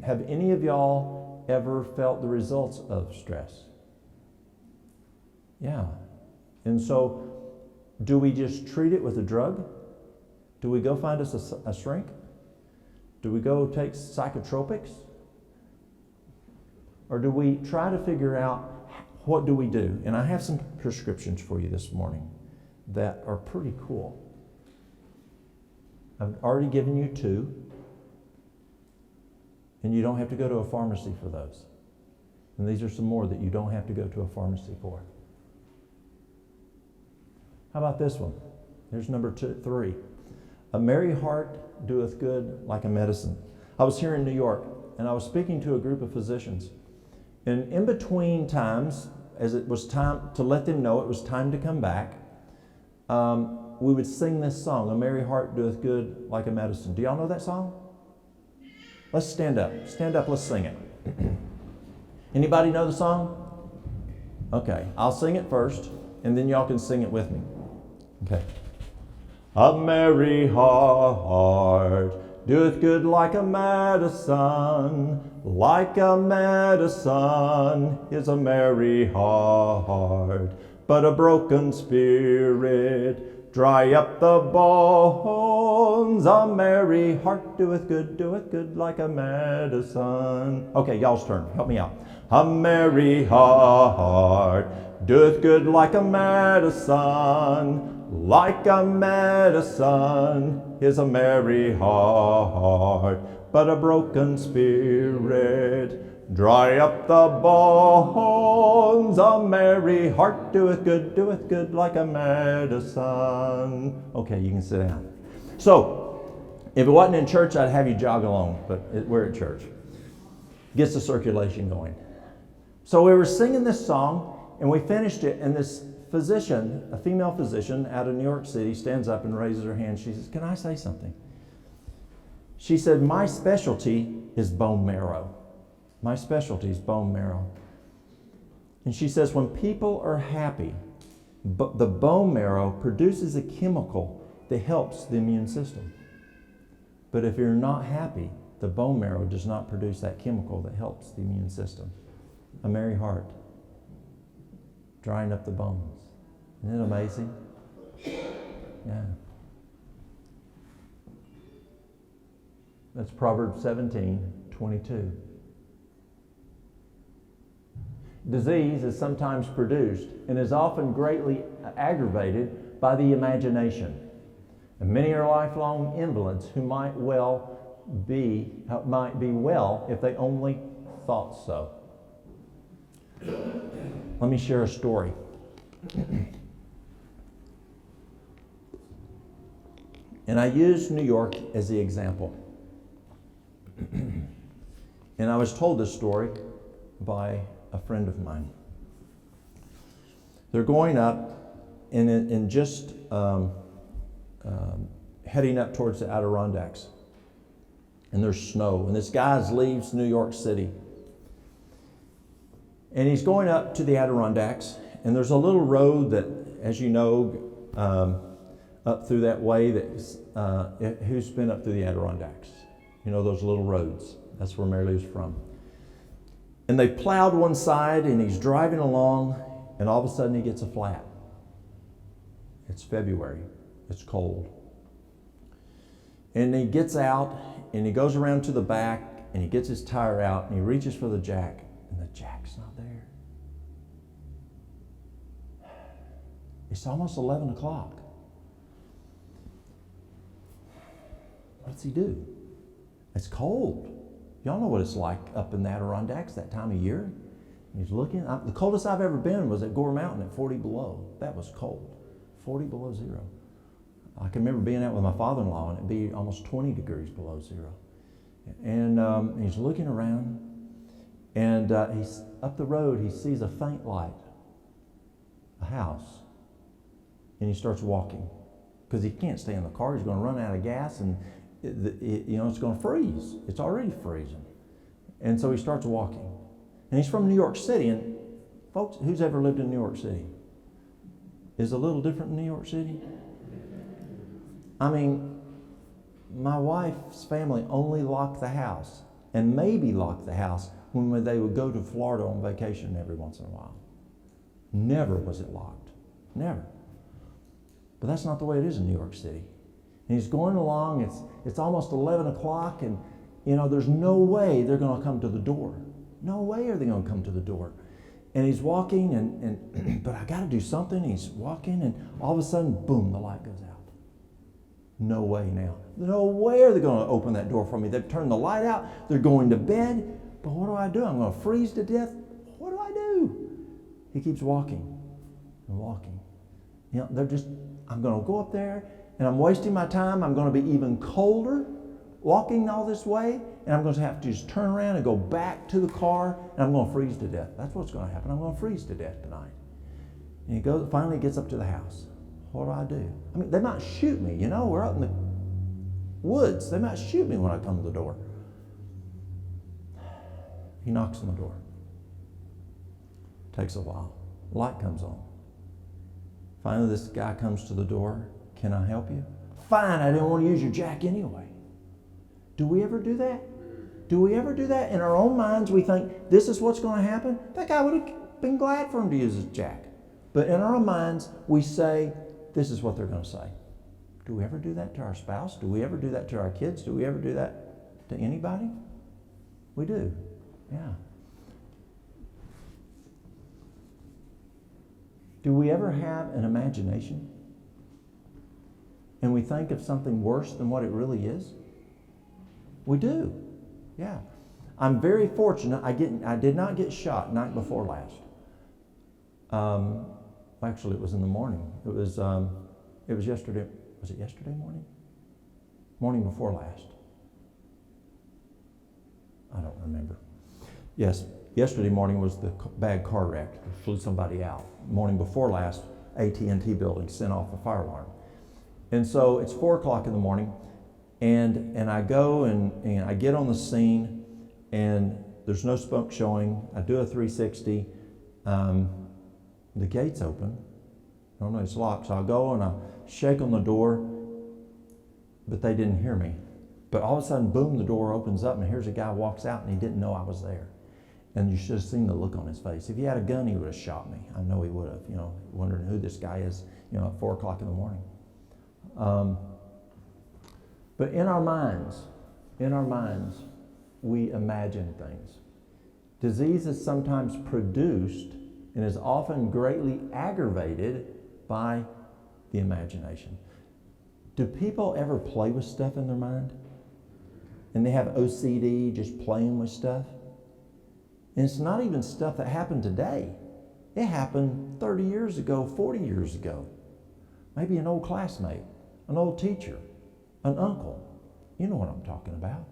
Have any of y'all ever felt the results of stress? Yeah. And so do we just treat it with a drug? Do we go find us a shrink? Do we go take psychotropics? Or do we try to figure out, what do we do? And I have some prescriptions for you this morning that are pretty cool. I've already given you 2. And you don't have to go to a pharmacy for those. And these are some more that you don't have to go to a pharmacy for. How about this one? Here's number 3. A merry heart doeth good like a medicine. I was here in New York, and I was speaking to a group of physicians. And in between times, as it was time to let them know it was time to come back, we would sing this song, A Merry Heart Doeth Good Like a Medicine. Do y'all know that song? Let's stand up. Stand up, let's sing it. Anybody know the song? Okay, I'll sing it first, and then y'all can sing it with me. Okay. A merry heart doeth good like a medicine, like a medicine is a merry heart, but a broken spirit dry up the bones. A merry heart doeth good like a medicine. Okay, y'all's turn. Help me out. A merry heart doeth good like a medicine, like a medicine is a merry heart, but a broken spirit dry up the bones. A merry heart doeth good like a medicine. Okay, you can sit down. So, if it wasn't in church, I'd have you jog along, but we're at church. Gets the circulation going. So we were singing this song, and we finished it, and this physician, a female physician out of New York City, stands up and raises her hand. She says, "Can I say something?" She said, "My specialty is bone marrow. My specialty is bone marrow. And she says when people are happy, the bone marrow produces a chemical that helps the immune system. But if you're not happy, the bone marrow does not produce that chemical that helps the immune system. A merry heart, drying up the bones. Isn't it amazing? Yeah. That's Proverbs 17:22. Disease is sometimes produced and is often greatly aggravated by the imagination. And many are lifelong invalids who might be well if they only thought so. Let me share a story. And I use New York as the example. And I was told this story by a friend of mine. They're going up and just heading up towards the Adirondacks. And there's snow. And this guy leaves New York City. And he's going up to the Adirondacks. And there's a little road that, as you know, up through that way, who's been up through the Adirondacks? You know those little roads. That's where Mary Lou's from. And they plowed one side, and he's driving along, and all of a sudden he gets a flat. It's February. It's cold. And he gets out, and he goes around to the back, and he gets his tire out, and he reaches for the jack, and the jack's not there. It's almost 11 o'clock. What does he do? It's cold. Y'all know what it's like up in the Adirondacks that time of year. He's looking. The coldest I've ever been was at Gore Mountain at 40 below. That was cold. 40 below zero. I can remember being out with my father-in-law and it'd be almost 20 degrees below zero. And he's looking around, and he's up the road. He sees a faint light, a house, and he starts walking because he can't stay in the car. He's going to run out of gas, and it's going to freeze. It's already freezing. And so he starts walking. And he's from New York City. And folks, who's ever lived in New York City? Is it a little different in New York City? I mean, my wife's family only locked the house, and maybe locked the house when they would go to Florida on vacation every once in a while. Never was it locked. Never. But that's not the way it is in New York City. And he's going along, it's almost 11 o'clock, and there's no way they're going to come to the door. No way are they going to come to the door. And he's walking, but I got to do something. He's walking, and all of a sudden, boom, the light goes out. No way now. No way are they going to open that door for me. They've turned the light out. They're going to bed. But what do? I'm going to freeze to death. What do I do? He keeps walking and walking. I'm going to go up there, and I'm wasting my time. I'm going to be even colder walking all this way, and I'm going to have to just turn around and go back to the car, and I'm going to freeze to death. That's what's going to happen. I'm going to freeze to death tonight. And he finally gets up to the house. What do? I mean, they might shoot me, we're out in the woods. They might shoot me when I come to the door. He knocks on the door. Takes a while. Light comes on. Finally, this guy comes to the door. Can I help you? Fine, I didn't want to use your jack anyway. Do we ever do that? Do we ever do that? In our own minds, we think this is what's going to happen. That guy would have been glad for him to use his jack. But in our own minds, we say, this is what they're going to say. Do we ever do that to our spouse? Do we ever do that to our kids? Do we ever do that to anybody? We do, yeah. Do we ever have an imagination and we think of something worse than what it really is? We do, yeah. I'm very fortunate. I did not get shot night before last. Actually, it was in the morning. It was yesterday. Was it yesterday morning? Morning before last. I don't remember. Yes, yesterday morning was the bad car wreck. It flew somebody out. Morning before last, AT&T building sent off a fire alarm. And so it's 4 o'clock in the morning, and I go and I get on the scene, and there's no smoke showing. I do a 360. The gate's open. I don't know, it's locked. So I go and I shake on the door, but they didn't hear me. But all of a sudden, boom, the door opens up, and here's a guy walks out, and he didn't know I was there. And you should have seen the look on his face. If he had a gun, he would have shot me. I know he would have, wondering who this guy is, at 4 o'clock in the morning. But in our minds, we imagine things. Disease is sometimes produced and is often greatly aggravated by the imagination. Do people ever play with stuff in their mind? And they have OCD, just playing with stuff? And it's not even stuff that happened today. It happened 30 years ago, 40 years ago. Maybe an old classmate, an old teacher, an uncle. You know what I'm talking about.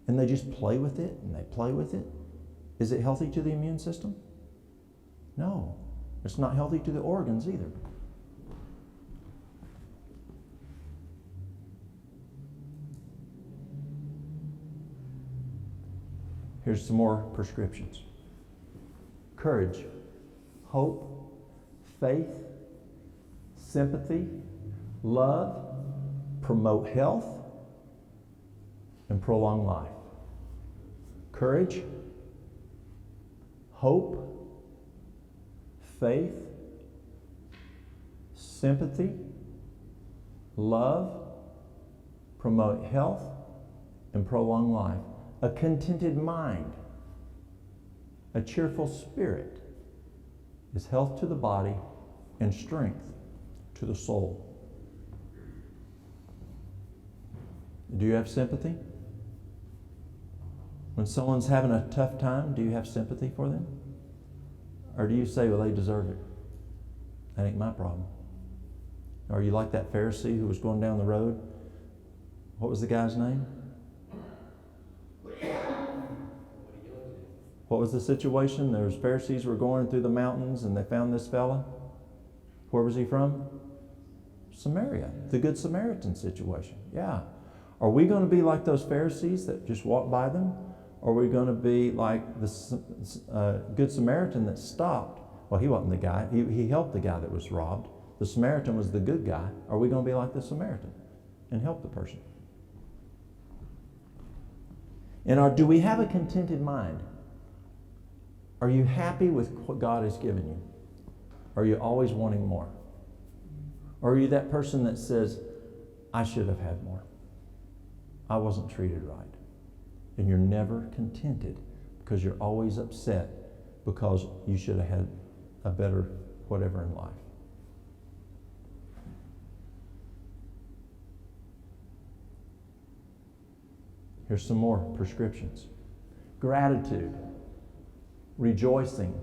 And they just play with it, and they play with it. Is it healthy to the immune system? No. It's not healthy to the organs either. Here's some more prescriptions. Courage, hope, faith, sympathy, love, promote health, and prolong life. Courage, hope, faith, sympathy, love, promote health, and prolong life. A contented mind, a cheerful spirit is health to the body and strength to the soul. Do you have sympathy? When someone's having a tough time, do you have sympathy for them? Or do you say, well, they deserve it? That ain't my problem. Are you like that Pharisee who was going down the road? What was the guy's name? What was the situation? There was Pharisees were going through the mountains and they found this fella. Where was he from? Samaria. The Good Samaritan situation. Yeah. Are we going to be like those Pharisees that just walk by them? Or are we going to be like the Good Samaritan that stopped? Well, he wasn't the guy. He helped the guy that was robbed. The Samaritan was the good guy. Are we going to be like the Samaritan and help the person? And do we have a contented mind? Are you happy with what God has given you? Are you always wanting more? Or are you that person that says, I should have had more. I wasn't treated right. And you're never contented because you're always upset because you should have had a better whatever in life. Here's some more prescriptions. Gratitude, rejoicing,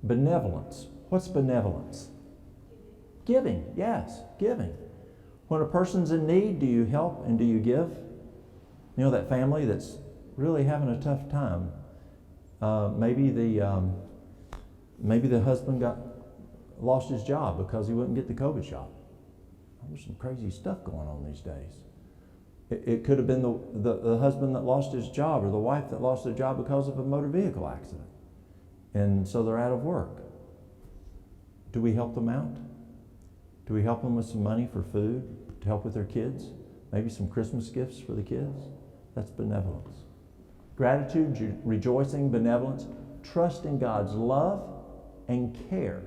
benevolence. What's benevolence? Giving, yes, giving. When a person's in need, do you help and do you give? You know, that family that's really having a tough time. Maybe the husband lost his job because he wouldn't get the COVID shot. There's some crazy stuff going on these days. It could have been the husband that lost his job or the wife that lost their job because of a motor vehicle accident. And so they're out of work. Do we help them out? Do we help them with some money for food to help with their kids? Maybe some Christmas gifts for the kids? That's benevolence. Gratitude, rejoicing, benevolence, trust in God's love and care.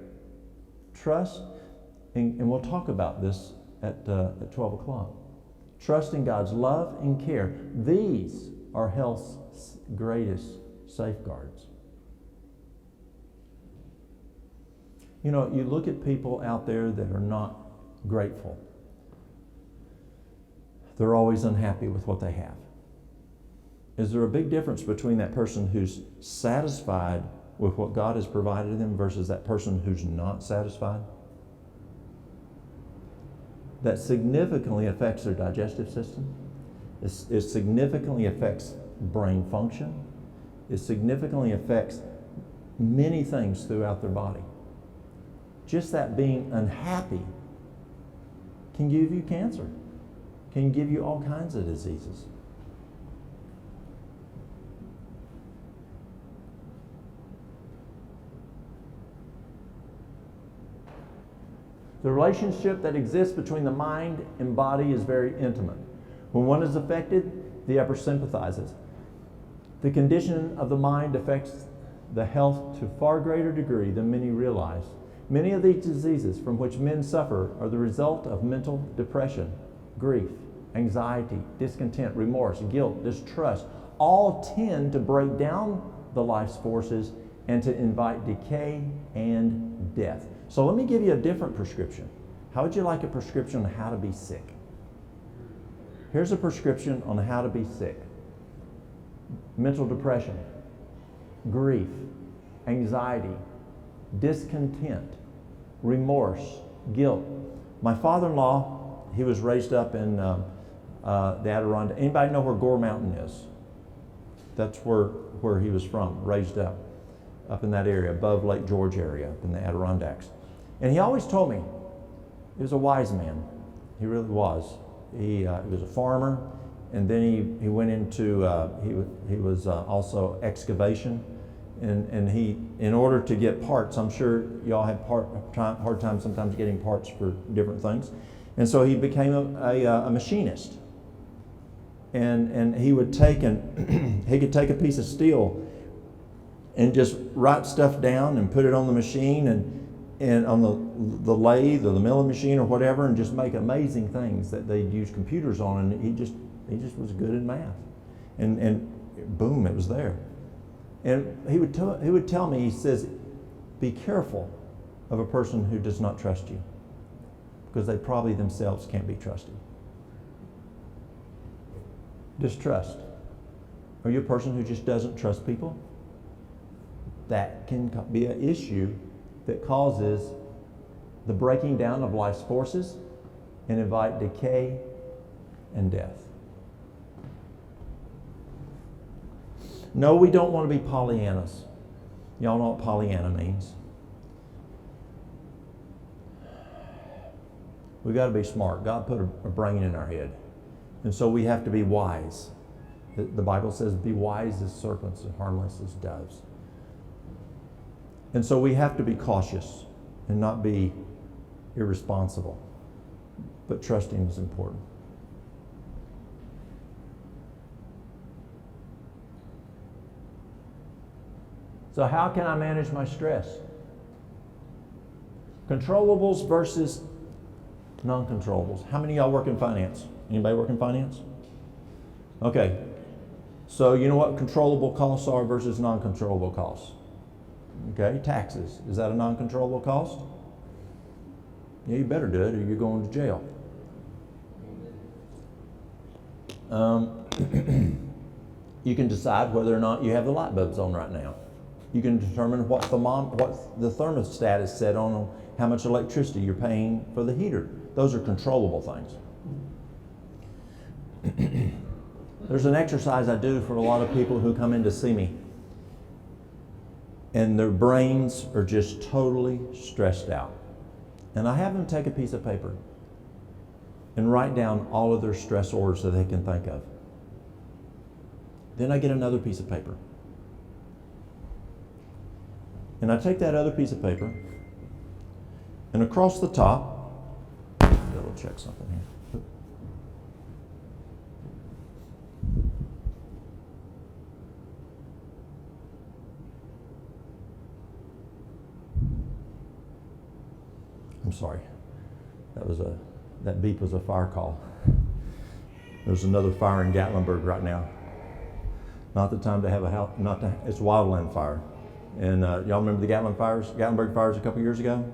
Trust, and we'll talk about this at 12 o'clock. Trust in God's love and care. These are health's greatest safeguards. You know, you look at people out there that are not grateful. They're always unhappy with what they have. Is there a big difference between that person who's satisfied with what God has provided them versus that person who's not satisfied? That significantly affects their digestive system. It significantly affects brain function. It significantly affects many things throughout their body. Just that being unhappy can give you cancer, can give you all kinds of diseases. The relationship that exists between the mind and body is very intimate. When one is affected, the upper sympathizes. The condition of the mind affects the health to far greater degree than many realize. Many of these diseases from which men suffer are the result of mental depression, grief, anxiety, discontent, remorse, guilt, distrust. All tend to break down the life's forces and to invite decay and death. So let me give you a different prescription. How would you like a prescription on how to be sick? Here's a prescription on how to be sick. Mental depression, grief, anxiety, discontent, remorse, guilt. My father-in-law, he was raised up in the Adirondack. Anybody know where Gore Mountain is? That's where he was from, raised up in that area, above Lake George area, up in the Adirondacks. And he always told me, he was a wise man. He really was. He was a farmer, and then he went into, he was also excavation. And he, in order to get parts, I'm sure y'all have hard time sometimes getting parts for different things. And so he became a machinist. And he would take he could take a piece of steel and just write stuff down and put it on the machine and on the lathe or the milling machine or whatever, and just make amazing things that they'd use computers on. And he just was good in math. And boom, it was there. And he would tell me, he says, be careful of a person who does not trust you, because they probably themselves can't be trusted. Distrust. Are you a person who just doesn't trust people? That can be an issue that causes the breaking down of life's forces and invite decay and death. No, we don't want to be Pollyannas. Y'all know what Pollyanna means. We've got to be smart. God put a brain in our head. And so we have to be wise. The Bible says, be wise as serpents and harmless as doves. And so we have to be cautious and not be irresponsible. But trusting is important. So how can I manage my stress? Controllables versus non-controllables. How many of y'all work in finance? Anybody work in finance? Okay. So you know what controllable costs are versus non-controllable costs? Okay, taxes. Is that a non-controllable cost? Yeah, you better do it or you're going to jail. You can decide whether or not you have the light bulbs on right now. You can determine what the thermostat is set on how much electricity you're paying for the heater. Those are controllable things. There's an exercise I do for a lot of people who come in to see me, and their brains are just totally stressed out. And I have them take a piece of paper and write down all of their stressors that they can think of. Then I get another piece of paper. And I take that other piece of paper, and across the top, double check something here. I'm sorry. That beep was a fire call. There's another fire in Gatlinburg right now. Not the time to have it's wildland fire. And y'all remember the Gatlinburg fires a couple years ago?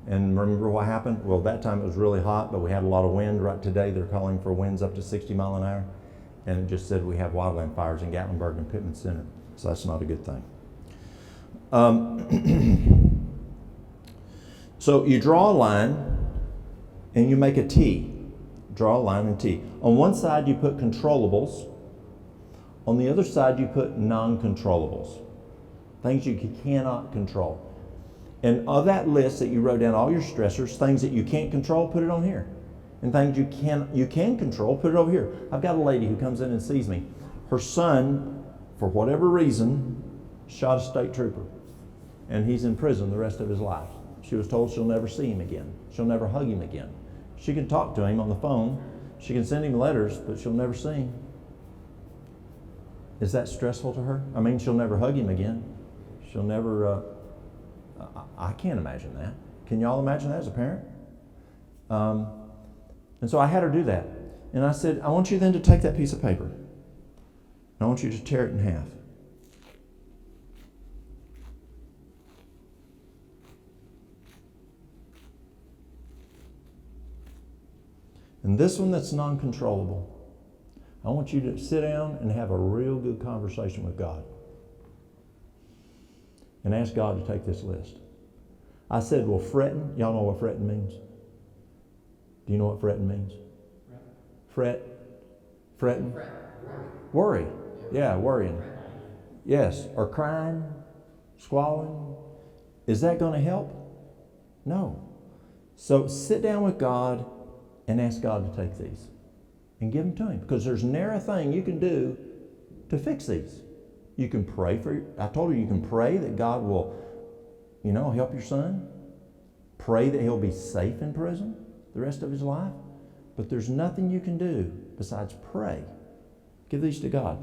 And remember what happened? Well, that time it was really hot, but we had a lot of wind. Right today, they're calling for winds up to 60 miles an hour. And it just said we have wildland fires in Gatlinburg and Pittman Center. So that's not a good thing. So you draw a line and you make a T. Draw a line and T. On one side you put controllables. On the other side you put non-controllables. Things you cannot control. And of that list that you wrote down, all your stressors, things that you can't control, put it on here. And things you can control, put it over here. I've got a lady who comes in and sees me. Her son, for whatever reason, shot a state trooper. And he's in prison the rest of his life. She was told she'll never see him again. She'll never hug him again. She can talk to him on the phone. She can send him letters, but she'll never see him. Is that stressful to her? I mean, she'll never hug him again. She'll never, I can't imagine that. Can y'all imagine that as a parent? And so I had her do that. And I said, I want you then to take that piece of paper. And I want you to tear it in half. And this one that's non-controllable, I want you to sit down and have a real good conversation with God. And ask God to take this list. I said, well, fretting, y'all know what fretting means? Do you know what fretting means? Fretting? Worry. Yeah, worrying. Yes, or crying, squalling. Is that going to help? No. So sit down with God and ask God to take these and give them to Him, because there's ne'er a thing you can do to fix these. You can pray I told her you can pray that God will, help your son. Pray that he'll be safe in prison the rest of his life. But there's nothing you can do besides pray. Give these to God.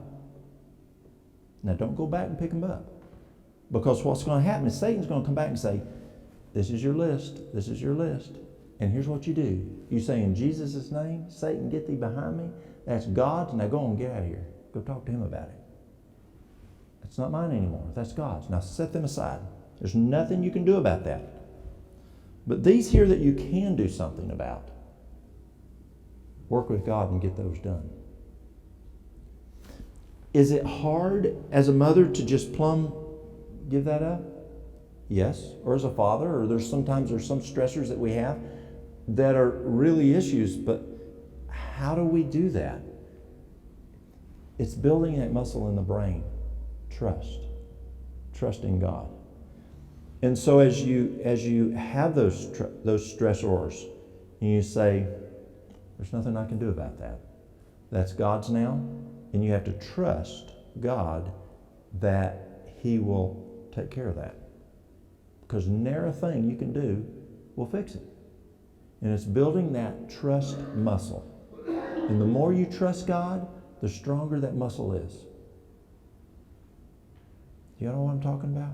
Now don't go back and pick them up. Because what's going to happen is Satan's going to come back and say, this is your list. This is your list. And here's what you do. You say, in Jesus' name, Satan, get thee behind me. That's God's. Now go on, get out of here. Go talk to him about it. It's not mine anymore. That's God's. Now set them aside. There's nothing you can do about that. But these here that you can do something about, work with God and get those done. Is it hard as a mother to just plumb give that up? Yes. Or as a father, or there's some stressors that we have that are really issues, but how do we do that? It's building that muscle in the brain. Trust in God. And so as you have those stressors, and you say, there's nothing I can do about that. That's God's now, and you have to trust God that He will take care of that. Because ne'er a thing you can do will fix it. And it's building that trust muscle. And the more you trust God, the stronger that muscle is. You know what I'm talking about?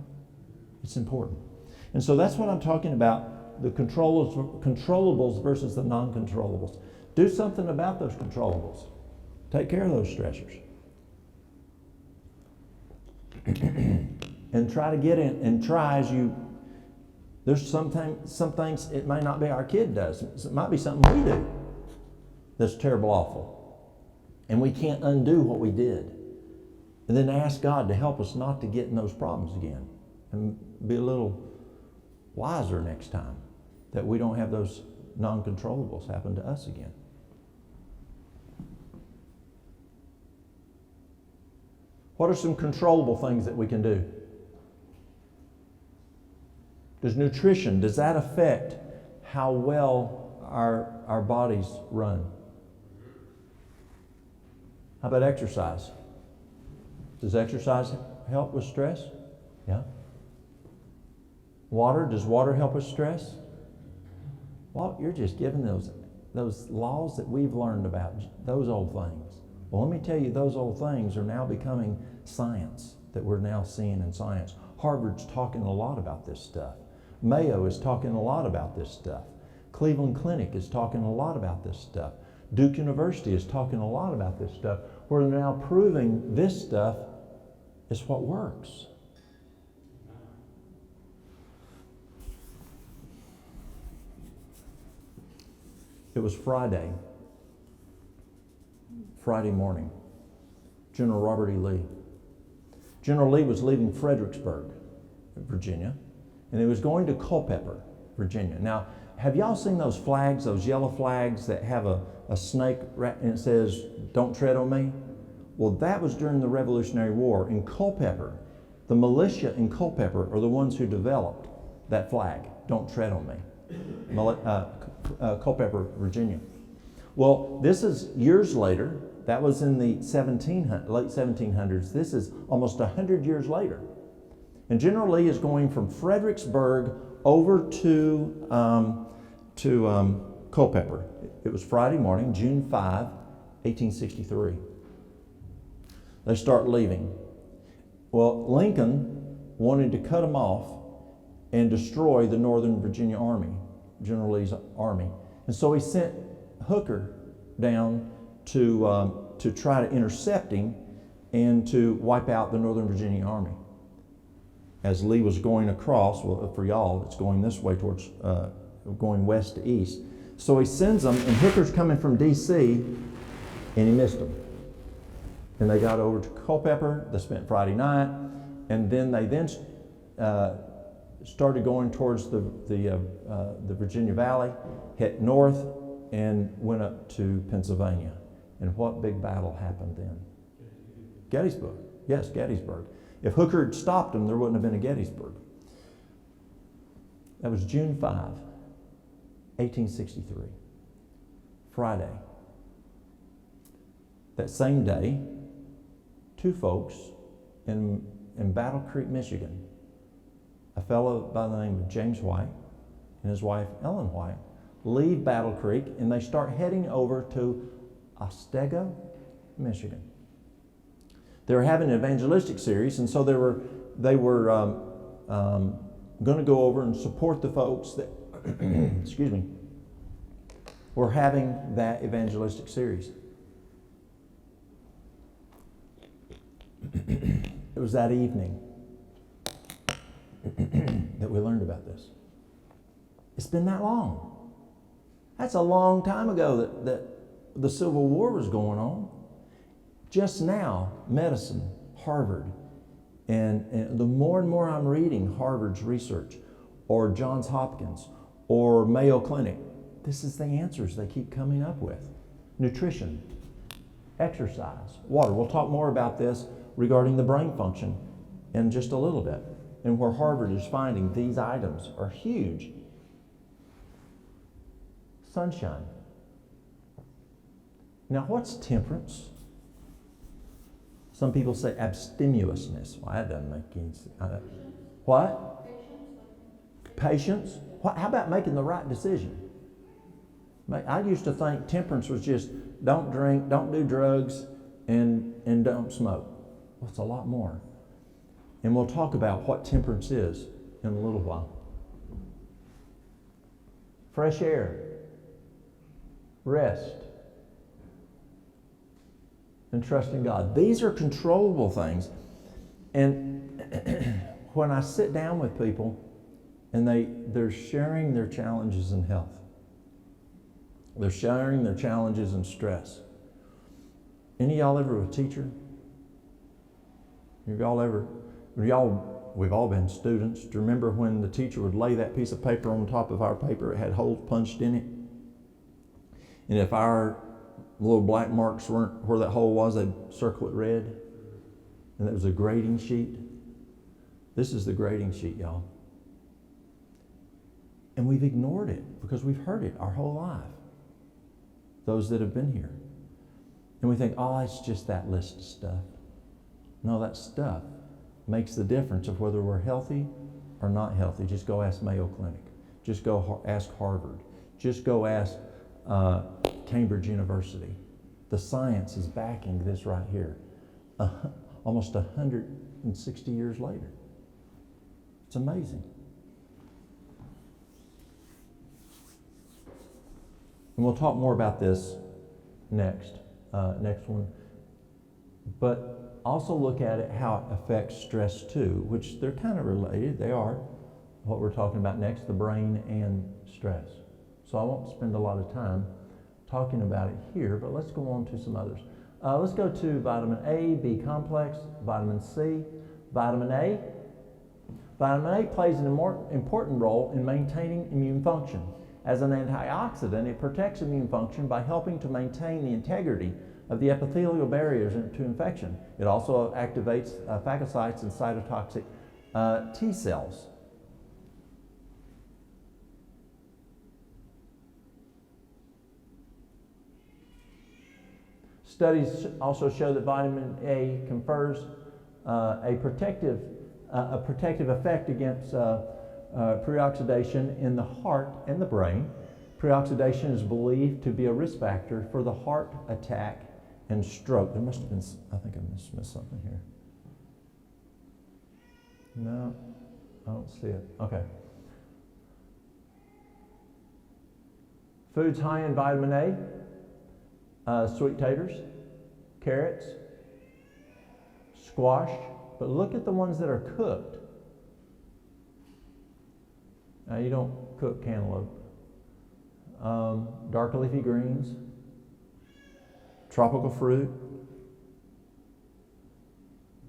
It's important. And so that's what I'm talking about, the controllables versus the non-controllables. Do something about those controllables. Take care of those stressors. And try to get in, and try as you, there's some things it may not be our kid does. It might be something we do that's terrible, awful. And we can't undo what we did. And then ask God to help us not to get in those problems again. And be a little wiser next time that we don't have those non-controllables happen to us again. What are some controllable things that we can do? Does nutrition, does that affect how well our bodies run? How about exercise? Does exercise help with stress? Yeah. Water, does water help with stress? Well, you're just giving those laws that we've learned about, those old things. Well, let me tell you, those old things are now becoming science, that we're now seeing in science. Harvard's talking a lot about this stuff. Mayo is talking a lot about this stuff. Cleveland Clinic is talking a lot about this stuff. Duke University is talking a lot about this stuff. We're now proving this stuff is what works. It was Friday morning. General Robert E. Lee. General Lee was leaving Fredericksburg, Virginia, and he was going to Culpeper, Virginia. Now, have y'all seen those flags, those yellow flags that have a snake and it says, "Don't tread on me"? Well, that was during the Revolutionary War in Culpeper. The militia in Culpeper are the ones who developed that flag, "Don't tread on me." Culpeper, Virginia. Well, this is years later. That was in the late 1700s. This is almost 100 years later. And General Lee is going from Fredericksburg over to Culpeper. It was Friday morning, June 5, 1863. They start leaving. Well, Lincoln wanted to cut them off and destroy the Northern Virginia Army, General Lee's army. And so he sent Hooker down to try to intercept him and to wipe out the Northern Virginia Army. As Lee was going across, well, for y'all, it's going this way towards, going west to east. So he sends them, and Hooker's coming from D.C., and he missed them. And they got over to Culpeper. They spent Friday night, and then they started going towards the Virginia Valley, hit north, and went up to Pennsylvania. And what big battle happened then? Gettysburg. Yes, Gettysburg. If Hooker had stopped them, there wouldn't have been a Gettysburg. That was June 5, 1863. Friday. That same day, two folks in Battle Creek, Michigan, a fellow by the name of James White and his wife Ellen White, leave Battle Creek and they start heading over to Otsego, Michigan. They were having an evangelistic series, and so they were going to go over and support the folks that excuse me, were having that evangelistic series. It was that evening that we learned about this. It's been that long. That's a long time ago that the Civil War was going on. Just now, medicine, Harvard, and the more and more I'm reading Harvard's research, or Johns Hopkins, or Mayo Clinic, this is the answers they keep coming up with. Nutrition, exercise, water. We'll talk more about this regarding the brain function in just a little bit, and where Harvard is finding these items are huge. Sunshine. Now, what's temperance? Some people say abstemiousness. Well, that doesn't make any sense. What? Patience. How about making the right decision? I used to think temperance was just don't drink, don't do drugs, and don't smoke. Well, it's a lot more. And we'll talk about what temperance is in a little while. Fresh air. Rest. And trust in God. These are controllable things. And when I sit down with people and they're sharing their challenges in health, they're sharing their challenges in stress. Any of y'all ever a teacher? We've all been students. Do you remember when the teacher would lay that piece of paper on top of our paper? It had holes punched in it. And if our little black marks weren't where that hole was, they'd circle it red. And that was a grading sheet. This is the grading sheet, y'all. And we've ignored it because we've heard it our whole life. Those that have been here. And we think, oh, it's just that list of stuff. No, that stuff makes the difference of whether we're healthy or not healthy. Just go ask Mayo Clinic. Just go ask Harvard. Just go ask Cambridge University. The science is backing this right here. Almost 160 years later. It's amazing. And we'll talk more about this next one. But also look at it how it affects stress too, which they're kind of related. They are what we're talking about next, the brain and stress. So I won't spend a lot of time talking about it here, but let's go on to some others. Let's go to vitamin A, B complex, vitamin C. Vitamin A. Vitamin A plays an important role in maintaining immune function. As an antioxidant, it protects immune function by helping to maintain the integrity of the epithelial barriers to infection. It also activates phagocytes and cytotoxic T cells. Studies also show that vitamin A confers a protective effect against Preoxidation in the heart and the brain. Preoxidation is believed to be a risk factor for the heart attack and stroke. There must have been, I think I missed something here. No, I don't see it. Okay. Foods high in vitamin A, sweet taters, carrots, squash, but look at the ones that are cooked. Now you don't cook cantaloupe. Dark leafy greens, tropical fruit,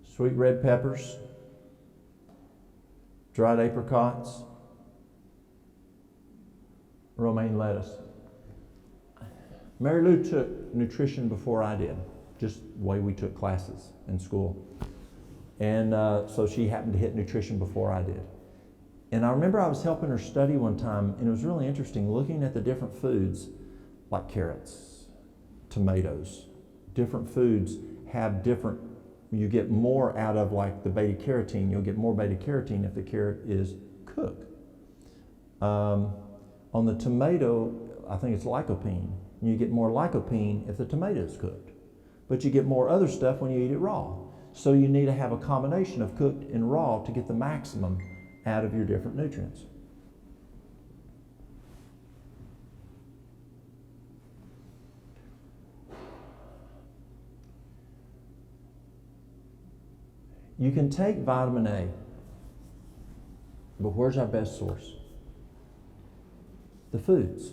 sweet red peppers, dried apricots, romaine lettuce. Mary Lou took nutrition before I did, just the way we took classes in school. And so she happened to hit nutrition before I did. And I remember I was helping her study one time, and it was really interesting looking at the different foods, like carrots, tomatoes. Different foods have different, you get more out of like the beta carotene. You'll get more beta carotene if the carrot is cooked. On the tomato, I think it's lycopene. You get more lycopene if the tomato is cooked. But you get more other stuff when you eat it raw. So you need to have a combination of cooked and raw to get the maximum out of your different nutrients. You can take vitamin A, but where's our best source? The foods.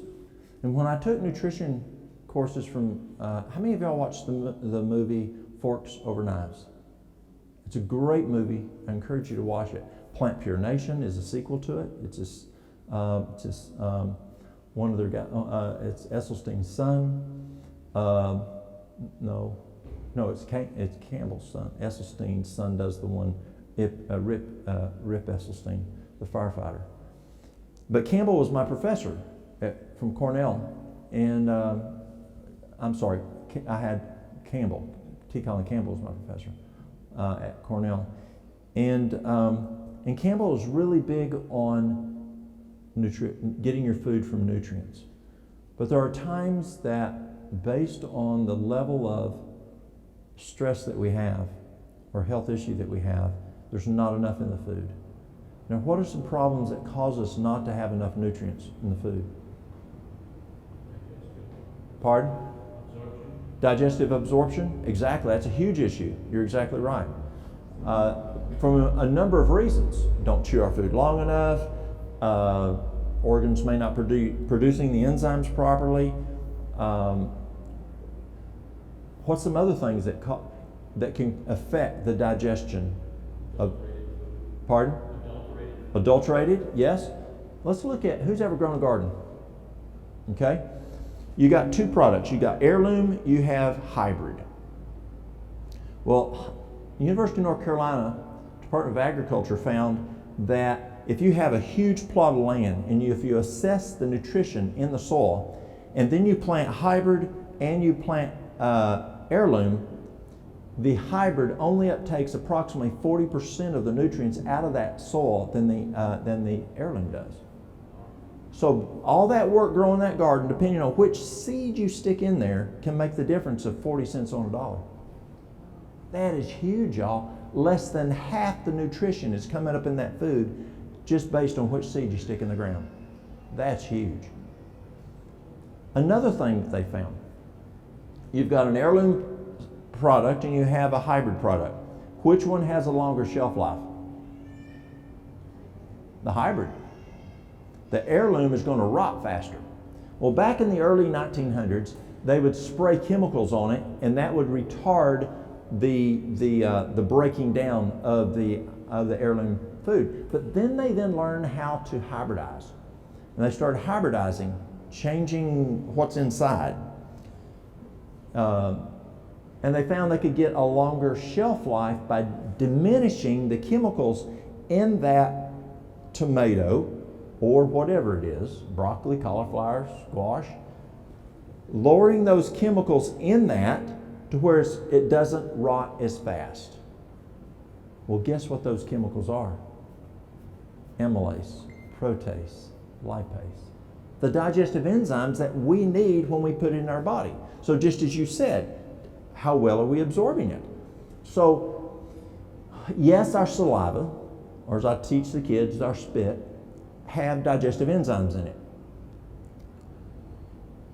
And when I took nutrition courses from, how many of y'all watched the movie Forks Over Knives? It's a great movie. I encourage you to watch it. Plant Pure Nation is a sequel to it. It's just one of their guys. It's Esselstyn's son. No, it's Campbell's son. Esselstyn's son does the one. Rip Esselstyn, the firefighter. But Campbell was my professor from Cornell, and I'm sorry, I had Campbell. T. Colin Campbell was my professor at Cornell, and Campbell is really big on getting your food from nutrients. But there are times that, based on the level of stress that we have or health issue that we have, there's not enough in the food. Now, what are some problems that cause us not to have enough nutrients in the food? Pardon? Absorption. Digestive absorption? Exactly. That's a huge issue. You're exactly right. From a number of reasons. Don't chew our food long enough. Organs may not producing the enzymes properly. What's some other things that can affect the digestion of? Pardon? Adulterated, yes. Let's look at who's ever grown a garden. Okay? You got two products. You got heirloom, you have hybrid. Well, University of North Carolina, Department of Agriculture found that if you have a huge plot of land and if you assess the nutrition in the soil, and then you plant hybrid and you plant heirloom, the hybrid only uptakes approximately 40% of the nutrients out of that soil than the heirloom does. So all that work growing that garden, depending on which seed you stick in there, can make the difference of 40 cents on a dollar. That is huge, y'all. Less than half the nutrition is coming up in that food just based on which seed you stick in the ground. That's huge. Another thing that they found, you've got an heirloom product and you have a hybrid product. Which one has a longer shelf life? The hybrid. The heirloom is going to rot faster. Well, back in the early 1900s, they would spray chemicals on it, and that would retard the breaking down of the heirloom food. But then they learned how to hybridize, and they started hybridizing, changing what's inside. And they found they could get a longer shelf life by diminishing the chemicals in that tomato or whatever it is, broccoli, cauliflower, squash, lowering those chemicals in that to where it doesn't rot as fast. Well, guess what those chemicals are? Amylase. protease, lipase. The digestive enzymes that we need when we put it in our body. So just as you said, how well are we absorbing it? So yes, our saliva, or as I teach the kids, our spit, have digestive enzymes in it.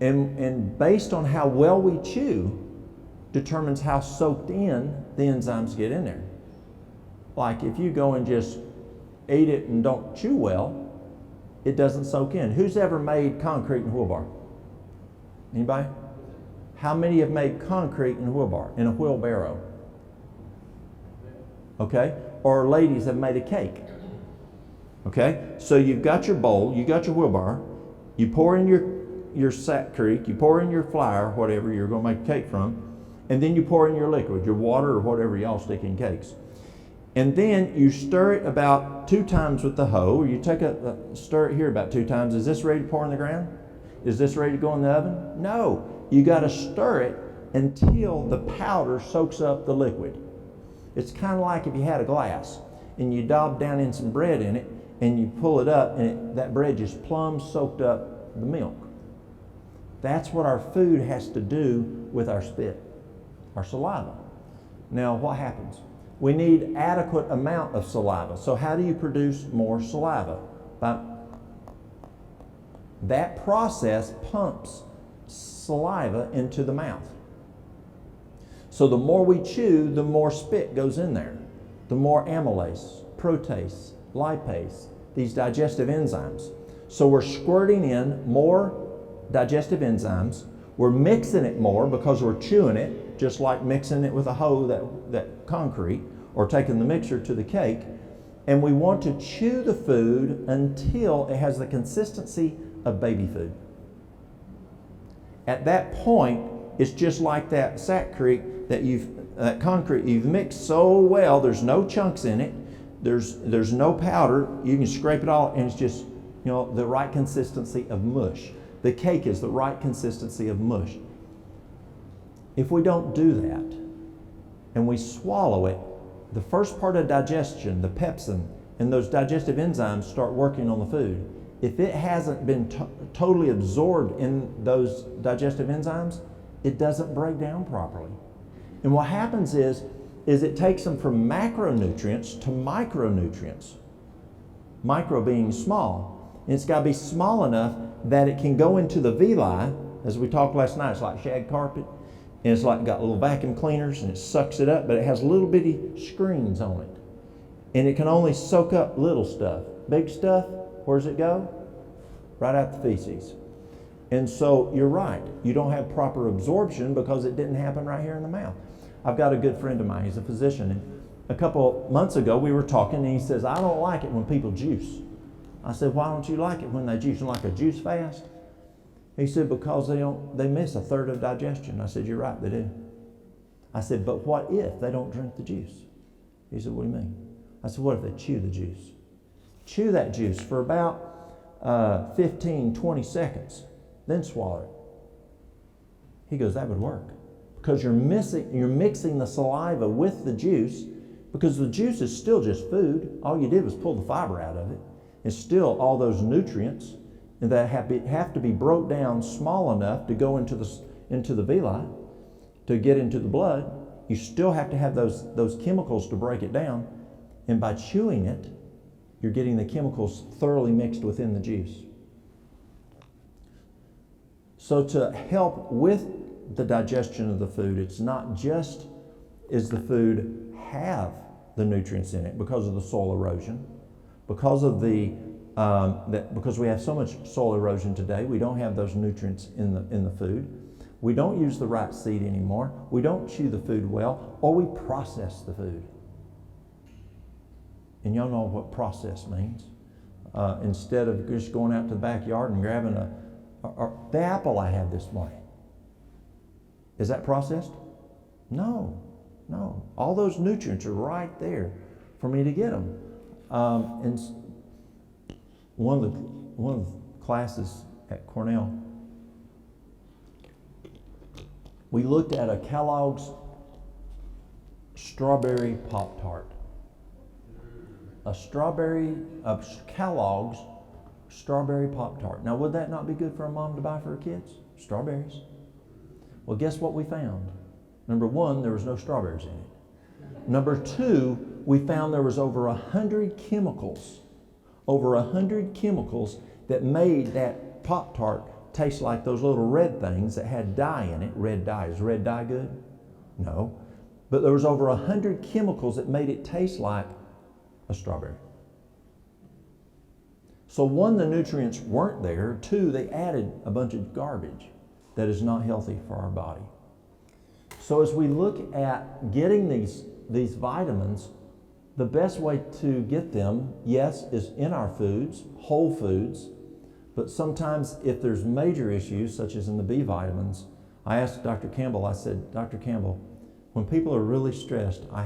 And based on how well we chew determines how soaked in the enzymes get in there. Like if you go and just eat it and don't chew well, it doesn't soak in. Who's ever made concrete in a wheelbarrow? Anybody? How many have made concrete in a wheelbarrow? Okay? Or ladies have made a cake. Okay? So you've got your bowl, you got your wheelbarrow, you pour in your sack creek, you pour in your flour, whatever you're going to make a cake from, and then you pour in your liquid, your water or whatever y'all stick in cakes. And then you stir it about 2 times with the hoe, or you take stir it here about 2 times. Is this ready to pour in the ground? Is this ready to go in the oven? No. You got to stir it until the powder soaks up the liquid. It's kind of like if you had a glass and you daub down in some bread in it and you pull it up and that bread just plumb soaked up the milk. That's what our food has to do with our spit, our saliva. Now what happens? We need adequate amount of saliva. So how do you produce more saliva? That process pumps saliva into the mouth. So the more we chew, the more spit goes in there. The more amylase, protease, lipase, these digestive enzymes. So we're squirting in more digestive enzymes. We're mixing it more because we're chewing it, just like mixing it with a hoe, that concrete, or taking the mixer to the cake. And we want to chew the food until it has the consistency of baby food. At that point, it's just like that sack creek that concrete you've mixed so well, there's no chunks in it, there's no powder, you can scrape it all, and it's just, the right consistency of mush. The cake is the right consistency of mush. If we don't do that, and we swallow it, the first part of digestion, the pepsin, and those digestive enzymes start working on the food. If it hasn't been totally absorbed in those digestive enzymes, it doesn't break down properly. And what happens is it takes them from macronutrients to micronutrients. Micro being small. And it's got to be small enough that it can go into the villi, as we talked last night, it's like shag carpet. And it's like got little vacuum cleaners and it sucks it up, but it has little bitty screens on it. And it can only soak up little stuff. Big stuff, where does it go? Right out the feces. And so you're right, you don't have proper absorption because it didn't happen right here in the mouth. I've got a good friend of mine, he's a physician, and a couple months ago we were talking and he says, I don't like it when people juice. I said, why don't you like it when they juice? Like a juice fast? He said, because they miss a third of digestion. I said, you're right, they do. I said, but what if they don't drink the juice? He said, what do you mean? I said, what if they chew the juice? Chew that juice for about 15, 20 seconds, then swallow it. He goes, that would work. Because you're mixing the saliva with the juice, because the juice is still just food. All you did was pull the fiber out of it. It's still all those nutrients that have to be broke down small enough to go into the villi, to get into the blood. You still have to have those chemicals to break it down. And by chewing it, you're getting the chemicals thoroughly mixed within the juice. So to help with the digestion of the food, it's not just is the food have the nutrients in it because of the soil erosion, because of because we have so much soil erosion today, we don't have those nutrients in the food. We don't use the right seed anymore. We don't chew the food well, or we process the food. And y'all know what process means. Instead of just going out to the backyard and grabbing the apple I had this morning. Is that processed? No. All those nutrients are right there for me to get them. And one of the classes at Cornell, we looked at a Kellogg's strawberry Pop-Tart. A Kellogg's Strawberry Pop-Tart. Now, would that not be good for a mom to buy for her kids? Strawberries. Well, guess what we found? Number one, there was no strawberries in it. Number two, we found there was over 100 chemicals, that made that Pop-Tart taste like those little red things that had dye in it. Red dye. Is red dye good? No. But there was over 100 chemicals that made it taste like a strawberry. So one, the nutrients weren't there. Two, they added a bunch of garbage that is not healthy for our body. So as we look at getting these vitamins, the best way to get them, yes, is in our foods, whole foods, but sometimes if there's major issues, such as in the B vitamins, I asked Dr. Campbell, I said, Dr. Campbell, when people are really stressed, I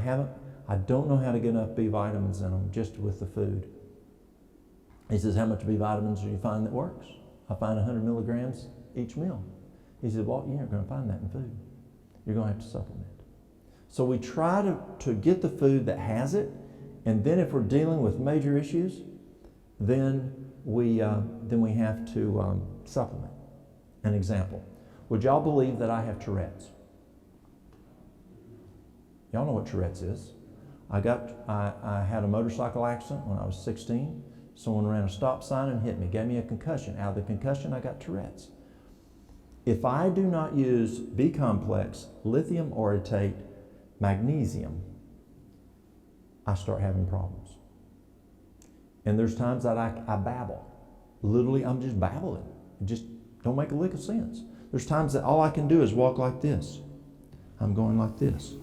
don't know how to get enough B vitamins in them just with the food. He says, how much B vitamins do you find that works? I find 100 milligrams each meal. He said, well, you aren't going to find that in food. You're going to have to supplement. So we try to get the food that has it, and then if we're dealing with major issues, then we have to supplement. An example. Would y'all believe that I have Tourette's? Y'all know what Tourette's is. I had a motorcycle accident when I was 16. Someone ran a stop sign and hit me, gave me a concussion. Out of the concussion, I got Tourette's. If I do not use B-complex, lithium orotate, magnesium, I start having problems. And there's times that I babble. Literally, I'm just babbling. It just don't make a lick of sense. There's times that all I can do is walk like this. I'm going like this.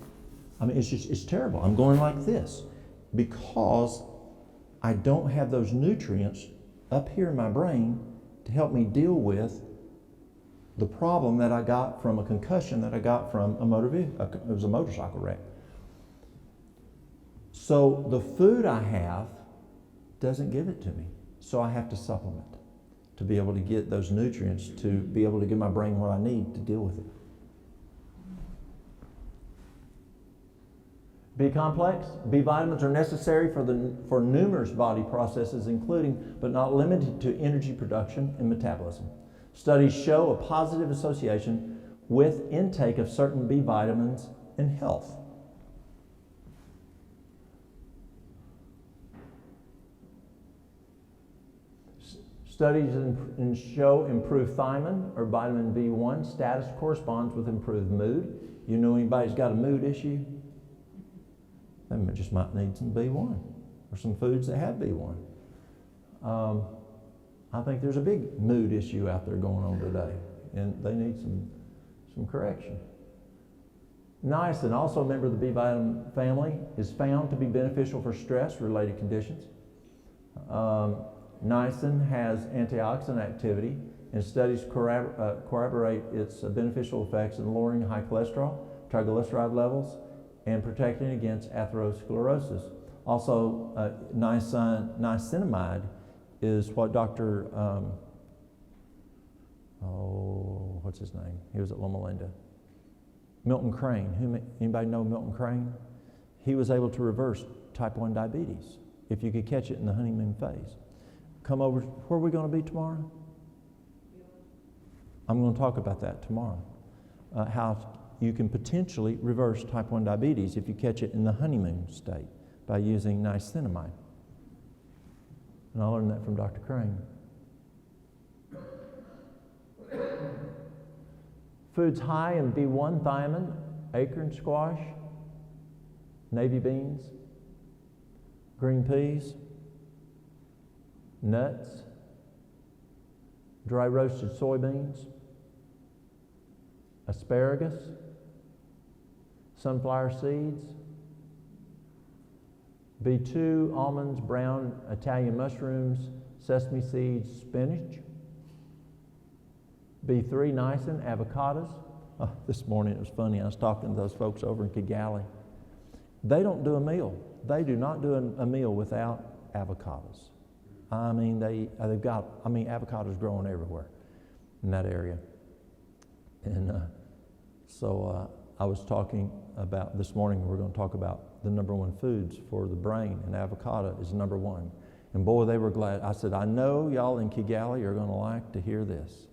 I mean, it's terrible. I'm going like this because I don't have those nutrients up here in my brain to help me deal with the problem that I got from a concussion that I got from it was a motorcycle wreck. So the food I have doesn't give it to me. So I have to supplement to be able to get those nutrients, to be able to give my brain what I need to deal with it. B-complex, B vitamins are necessary for numerous body processes, including but not limited to energy production and metabolism. Studies show a positive association with intake of certain B vitamins and health. Studies show improved thiamine or vitamin B1 status corresponds with improved mood. You know anybody's got a mood issue? They just might need some B1 or some foods that have B1. I think there's a big mood issue out there going on today, and they need some correction. Niacin, also a member of the B vitamin family, is found to be beneficial for stress-related conditions. Niacin has antioxidant activity, and studies corroborate its beneficial effects in lowering high cholesterol, triglyceride levels, and protecting against atherosclerosis. Also, niacinamide is what Dr. What's his name? He was at Loma Linda. Milton Crane. Anybody know Milton Crane? He was able to reverse type 1 diabetes if you could catch it in the honeymoon phase. Come over. Where are we going to be tomorrow? I'm going to talk about that tomorrow. How you can potentially reverse type 1 diabetes if you catch it in the honeymoon state by using niacinamide. And I learned that from Dr. Crane. Foods high in B1 thiamine, acorn squash, navy beans, green peas, nuts, dry roasted soybeans, asparagus, sunflower seeds, B2, almonds, brown Italian mushrooms, sesame seeds, spinach. B3, niacin, avocados. This morning it was funny, I was talking to those folks over in Kigali. They don't do a meal. They do not do a meal without avocados. I mean, avocados growing everywhere in that area. And so I was talking about, this morning we're going to talk about the number one foods for the brain, and avocado is number one. And boy, they were glad. I said, I know y'all in Kigali are going to like to hear this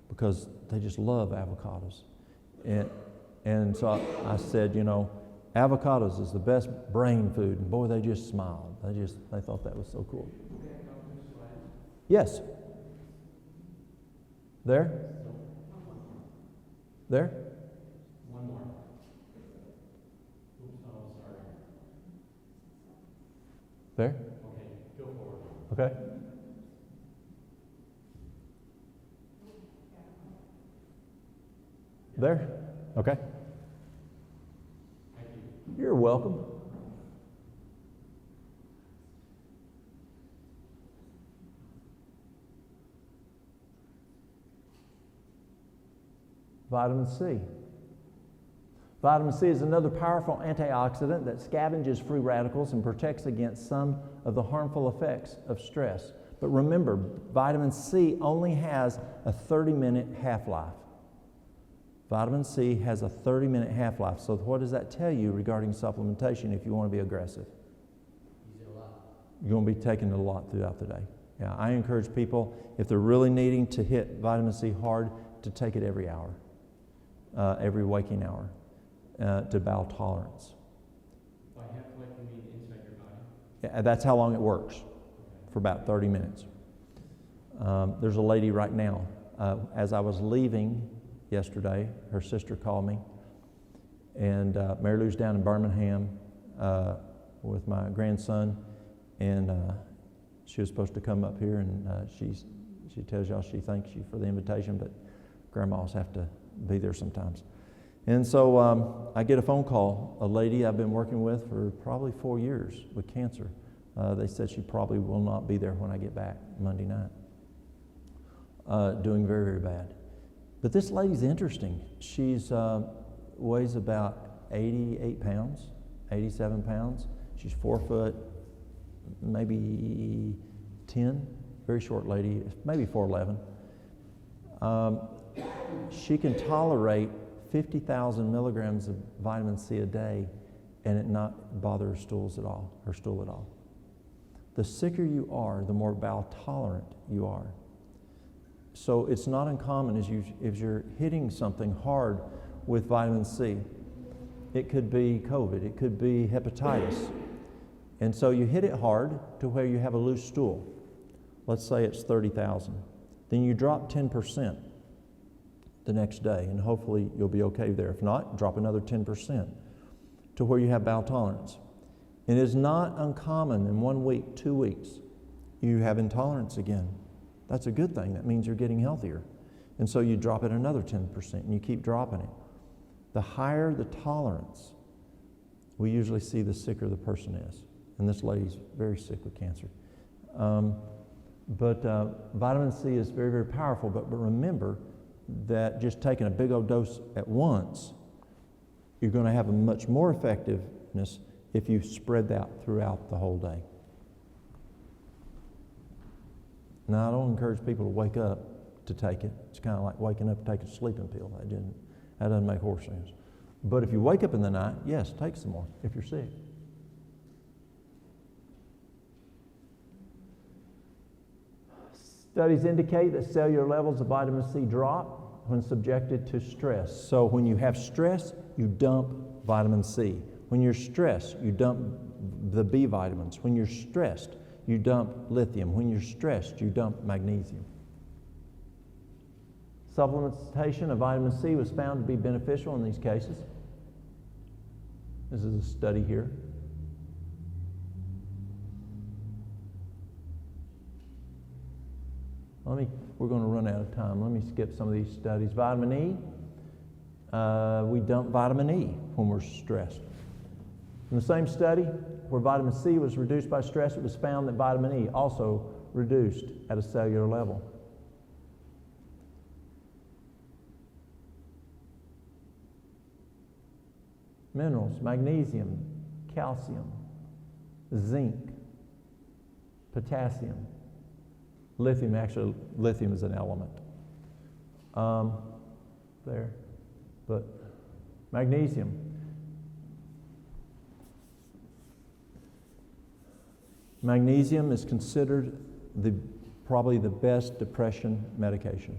because they just love avocados. And so I said, you know, avocados is the best brain food. And boy, they just smiled. They thought that was so cool. Yes. There? There? One more. Oops, oh, sorry. There? Okay, go forward. Okay. There? Okay. Thank you. You're welcome. Vitamin C. Vitamin C is another powerful antioxidant that scavenges free radicals and protects against some of the harmful effects of stress. But remember, vitamin C only has a 30-minute half-life. Vitamin C has a 30-minute half-life. So what does that tell you regarding supplementation if you want to be aggressive? Use it a lot. You're going to be taking it a lot throughout the day. Yeah, I encourage people, if they're really needing to hit vitamin C hard, to take it every hour, every waking hour, to bowel tolerance. By half-life, you mean inside your body? Yeah, that's how long it works, for about 30 minutes. There's a lady right now, as I was leaving yesterday, her sister called me, and Mary Lou's down in Birmingham with my grandson, and she was supposed to come up here, and she tells y'all she thanks you for the invitation, but grandmas have to be there sometimes. And so I get a phone call, a lady I've been working with for probably 4 years with cancer. They said she probably will not be there when I get back Monday night. Doing very, very bad. But this lady's interesting. She's weighs about 88 pounds, 87 pounds. She's 4 foot, maybe 10, very short lady, maybe 4'11". She can tolerate 50,000 milligrams of vitamin C a day and it not bother her stool at all. The sicker you are, the more bowel tolerant you are. So it's not uncommon as you're hitting something hard with vitamin C. It could be COVID, it could be hepatitis. And so you hit it hard to where you have a loose stool. Let's say it's 30,000. Then you drop 10% the next day, and hopefully you'll be okay there. If not, drop another 10% to where you have bowel tolerance. It is not uncommon in 1 week, 2 weeks, you have intolerance again. That's a good thing. That means you're getting healthier. And so you drop it another 10%, and you keep dropping it. The higher the tolerance, we usually see the sicker the person is. And this lady's very sick with cancer. But vitamin C is very, very powerful. But remember that just taking a big old dose at once, you're going to have a much more effectiveness if you spread that throughout the whole day. Now, I don't encourage people to wake up to take it. It's kind of like waking up to take a sleeping pill. That doesn't make horse sense. But if you wake up in the night, yes, take some more if you're sick. Studies indicate that cellular levels of vitamin C drop when subjected to stress. So when you have stress, you dump vitamin C. When you're stressed, you dump the B vitamins. When you're stressed, you dump lithium. When you're stressed, you dump magnesium. Supplementation of vitamin C was found to be beneficial in these cases. This is a study here. We're going to run out of time. Let me skip some of these studies. Vitamin E, we dump vitamin E when we're stressed. In the same study where vitamin C was reduced by stress, it was found that vitamin E also reduced at a cellular level. Minerals, magnesium, calcium, zinc, potassium, lithium. Actually, lithium is an element. But magnesium. Magnesium is considered probably the best depression medication.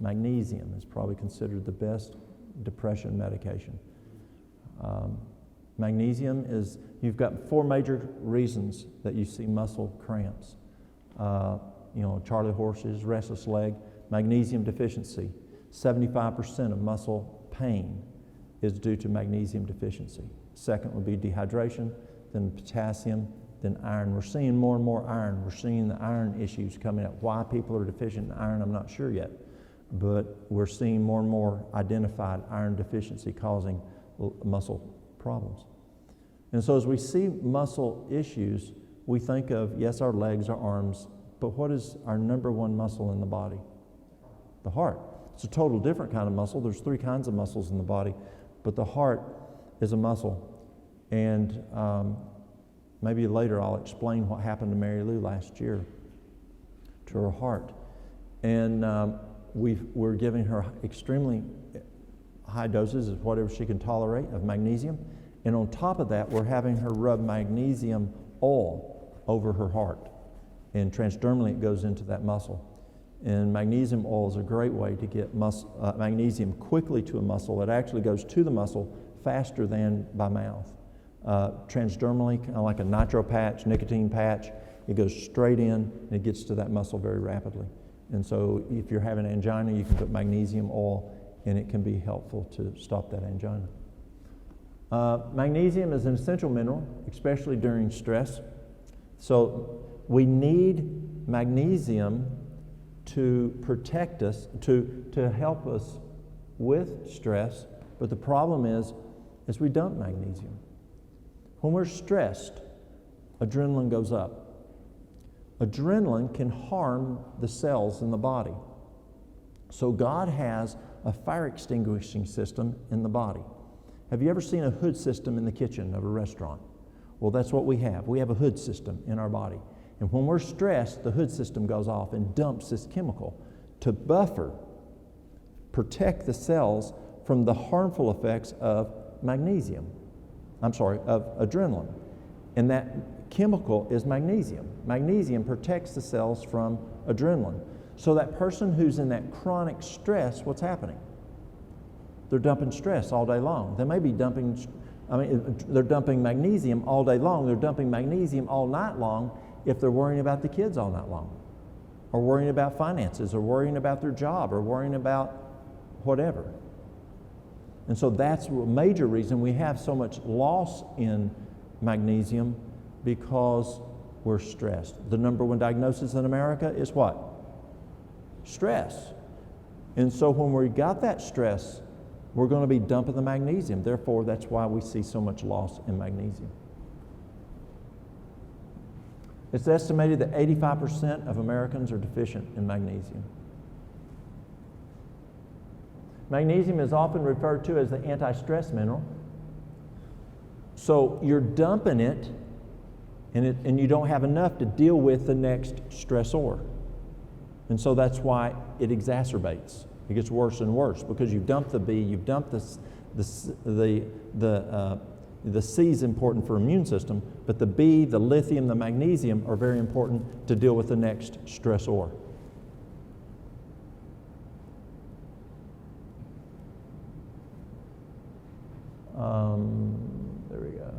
Magnesium is probably considered the best depression medication. Magnesium is, you've got 4 major reasons that you see muscle cramps. Charley horses, restless leg, magnesium deficiency. 75% of muscle pain is due to magnesium deficiency. Second would be dehydration, then potassium, then iron. We're seeing more and more iron. We're seeing the iron issues coming up. Why people are deficient in iron, I'm not sure yet. But we're seeing more and more identified iron deficiency causing muscle problems. And so as we see muscle issues, we think of, yes, our legs, our arms, but what is our number one muscle in the body? The heart. It's a total different kind of muscle. There's 3 kinds of muscles in the body, but the heart is a muscle. And maybe later I'll explain what happened to Mary Lou last year to her heart. And we're giving her extremely high doses of whatever she can tolerate of magnesium. And on top of that, we're having her rub magnesium oil over her heart. And transdermally, it goes into that muscle. And magnesium oil is a great way to get magnesium quickly to a muscle. It actually goes to the muscle faster than by mouth. Transdermally, kind of like a nitro patch, nicotine patch, it goes straight in and it gets to that muscle very rapidly. And so if you're having angina, you can put magnesium oil and it can be helpful to stop that angina. Magnesium is an essential mineral, especially during stress. So we need magnesium to protect us, to help us with stress. But the problem is we dump magnesium. When we're stressed, adrenaline goes up. Adrenaline can harm the cells in the body. So God has a fire extinguishing system in the body. Have you ever seen a hood system in the kitchen of a restaurant? Well, that's what we have. We have a hood system in our body. And when we're stressed, the hood system goes off and dumps this chemical to buffer, protect the cells from the harmful effects of of adrenaline. And that chemical is magnesium. Magnesium protects the cells from adrenaline. So that person who's in that chronic stress, what's happening? They're dumping stress all day long. They may be they're dumping magnesium all day long. They're dumping magnesium all night long if they're worrying about the kids all night long, or worrying about finances, or worrying about their job, or worrying about whatever. And so that's a major reason we have so much loss in magnesium, because we're stressed. The number one diagnosis in America is what? Stress. And so when we got that stress, we're going to be dumping the magnesium. Therefore, that's why we see so much loss in magnesium. It's estimated that 85% of Americans are deficient in magnesium. Magnesium is often referred to as the anti-stress mineral. So you're dumping it, and you don't have enough to deal with the next stressor. And so that's why it exacerbates. It gets worse and worse because you've dumped the B, you've dumped the C is important for immune system, but the B, the lithium, the magnesium are very important to deal with the next stressor. There we go.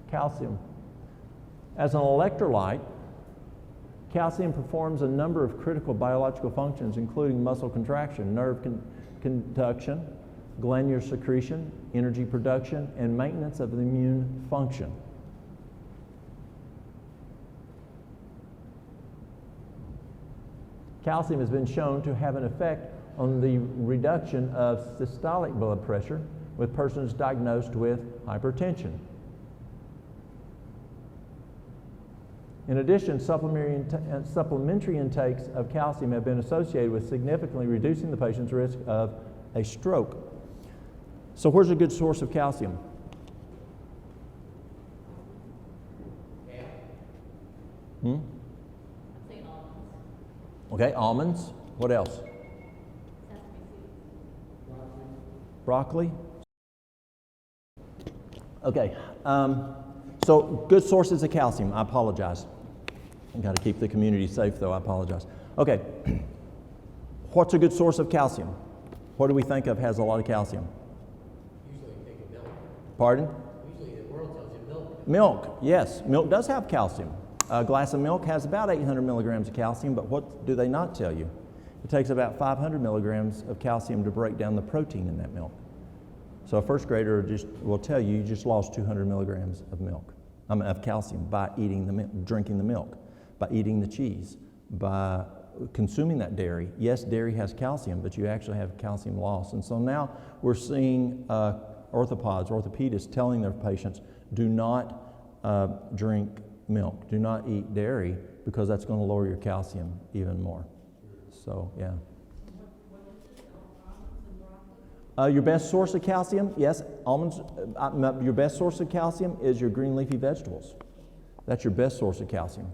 Calcium. As an electrolyte, calcium performs a number of critical biological functions, including muscle contraction, nerve conduction, glandular secretion, energy production, and maintenance of the immune function. Calcium has been shown to have an effect on the reduction of systolic blood pressure with persons diagnosed with hypertension. In addition, supplementary intakes of calcium have been associated with significantly reducing the patient's risk of a stroke. So where's a good source of calcium? Okay, almonds. What else? broccoli. Okay, so good sources of calcium. I apologize. I've got to keep the community safe, though. I apologize. Okay, what's a good source of calcium? What do we think of has a lot of calcium? Usually you think of milk. Pardon? Usually the world tells you milk. Milk, yes. Milk does have calcium. A glass of milk has about 800 milligrams of calcium, but what do they not tell you? It takes about 500 milligrams of calcium to break down the protein in that milk. So a first grader will tell you you just lost 200 milligrams of milk, of calcium by eating the milk, drinking the milk, by eating the cheese, by consuming that dairy. Yes, dairy has calcium, but you actually have calcium loss. And so now we're seeing orthopedists telling their patients, do not drink milk, do not eat dairy, because that's going to lower your calcium even more. So, yeah. Your best source of calcium, yes, almonds. Your best source of calcium is your green leafy vegetables. That's your best source of calcium.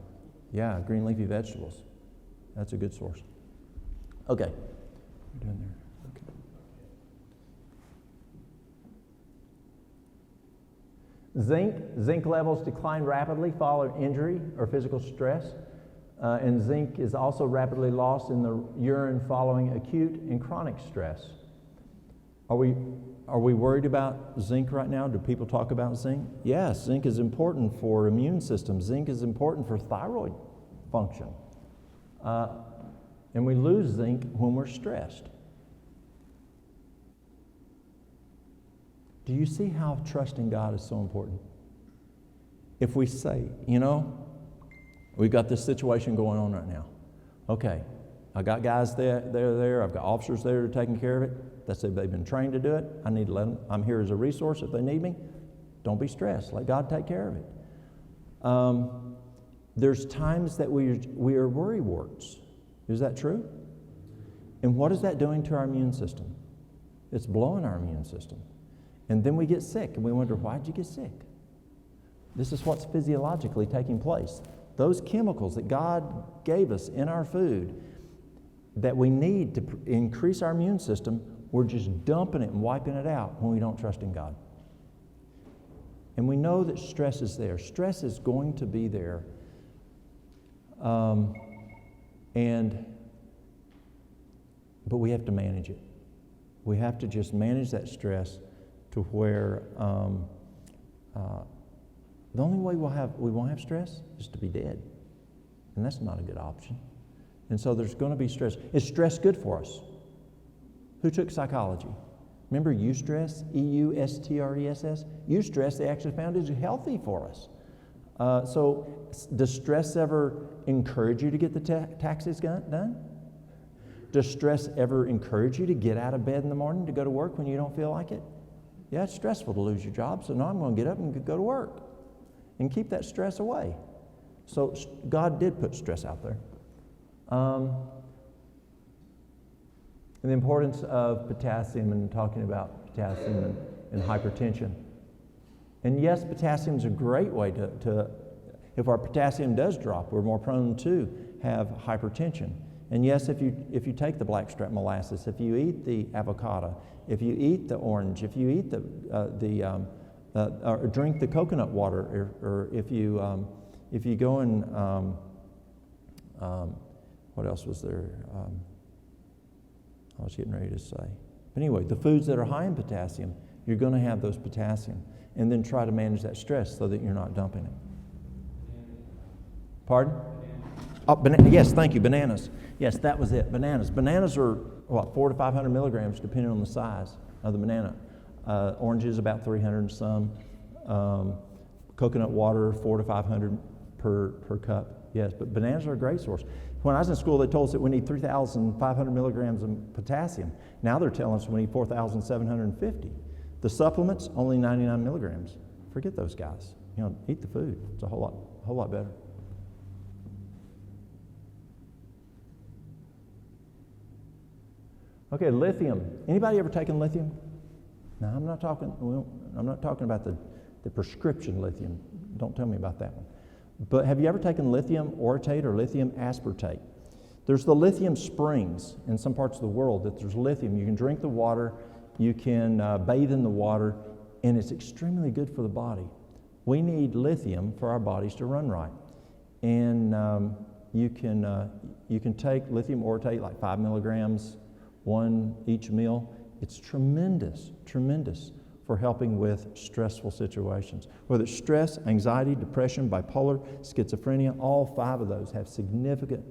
Yeah, green leafy vegetables. That's a good source. Okay. What are you doing there? Okay. Zinc levels decline rapidly following injury or physical stress. And zinc is also rapidly lost in the urine following acute and chronic stress. Are we worried about zinc right now? Do people talk about zinc? Yes, zinc is important for immune system. Zinc is important for thyroid function. And we lose zinc when we're stressed. Do you see how trusting God is so important? If we say, we've got this situation going on right now. Okay, I got guys there, I've got officers there who are taking care of it. They've been trained to do it. I need to let them, I'm here as a resource if they need me. Don't be stressed. Let God take care of it. There's times that we are worrywarts. Is that true? And what is that doing to our immune system? It's blowing our immune system. And then we get sick, and we wonder, why did you get sick? This is what's physiologically taking place. Those chemicals that God gave us in our food that we need to increase our immune system, we're just dumping it and wiping it out when we don't trust in God. And we know that stress is there. Stress is going to be there. But we have to manage it. We have to just manage that stress to where the only way we won't have stress is to be dead. And that's not a good option. And so there's going to be stress. Is stress good for us? Who took psychology? Remember eustress, E-U-S-T-R-E-S-S? Eustress, they actually found is healthy for us. So does stress ever encourage you to get the taxes done? Does stress ever encourage you to get out of bed in the morning to go to work when you don't feel like it? Yeah, it's stressful to lose your job, so now I'm going to get up and go to work and keep that stress away. So God did put stress out there. And the importance of potassium and talking about potassium and hypertension. And yes, potassium is a great way to, if our potassium does drop, we're more prone to have hypertension. And yes, if you take the blackstrap molasses, if you eat the avocado, if you eat the orange, if you eat or drink the coconut water, or if you go and what else was there? I was getting ready to say. But anyway, the foods that are high in potassium, you're going to have those potassium, and then try to manage that stress so that you're not dumping it. Pardon? Oh, yes, thank you. Bananas. Yes, that was it. Bananas. Bananas are 400 to 500 milligrams, depending on the size of the banana. Oranges about 300 and some. Coconut water 400 to 500 per cup. Yes, but bananas are a great source. When I was in school, they told us that we need 3,500 milligrams of potassium. Now they're telling us we need 4,750. The supplements, only 99 milligrams. Forget those guys. Eat the food. It's a whole lot better. Okay, lithium. Anybody ever taken lithium? No, I'm not talking about the prescription lithium. Don't tell me about that one. But have you ever taken lithium orotate or lithium aspartate? There's the lithium springs in some parts of the world that there's lithium. You can drink the water. You can bathe in the water, and it's extremely good for the body. We need lithium for our bodies to run right. And you can take lithium orotate, like 5 milligrams, one each meal. It's tremendous, tremendous for helping with stressful situations. Whether it's stress, anxiety, depression, bipolar, schizophrenia, all 5 of those have significant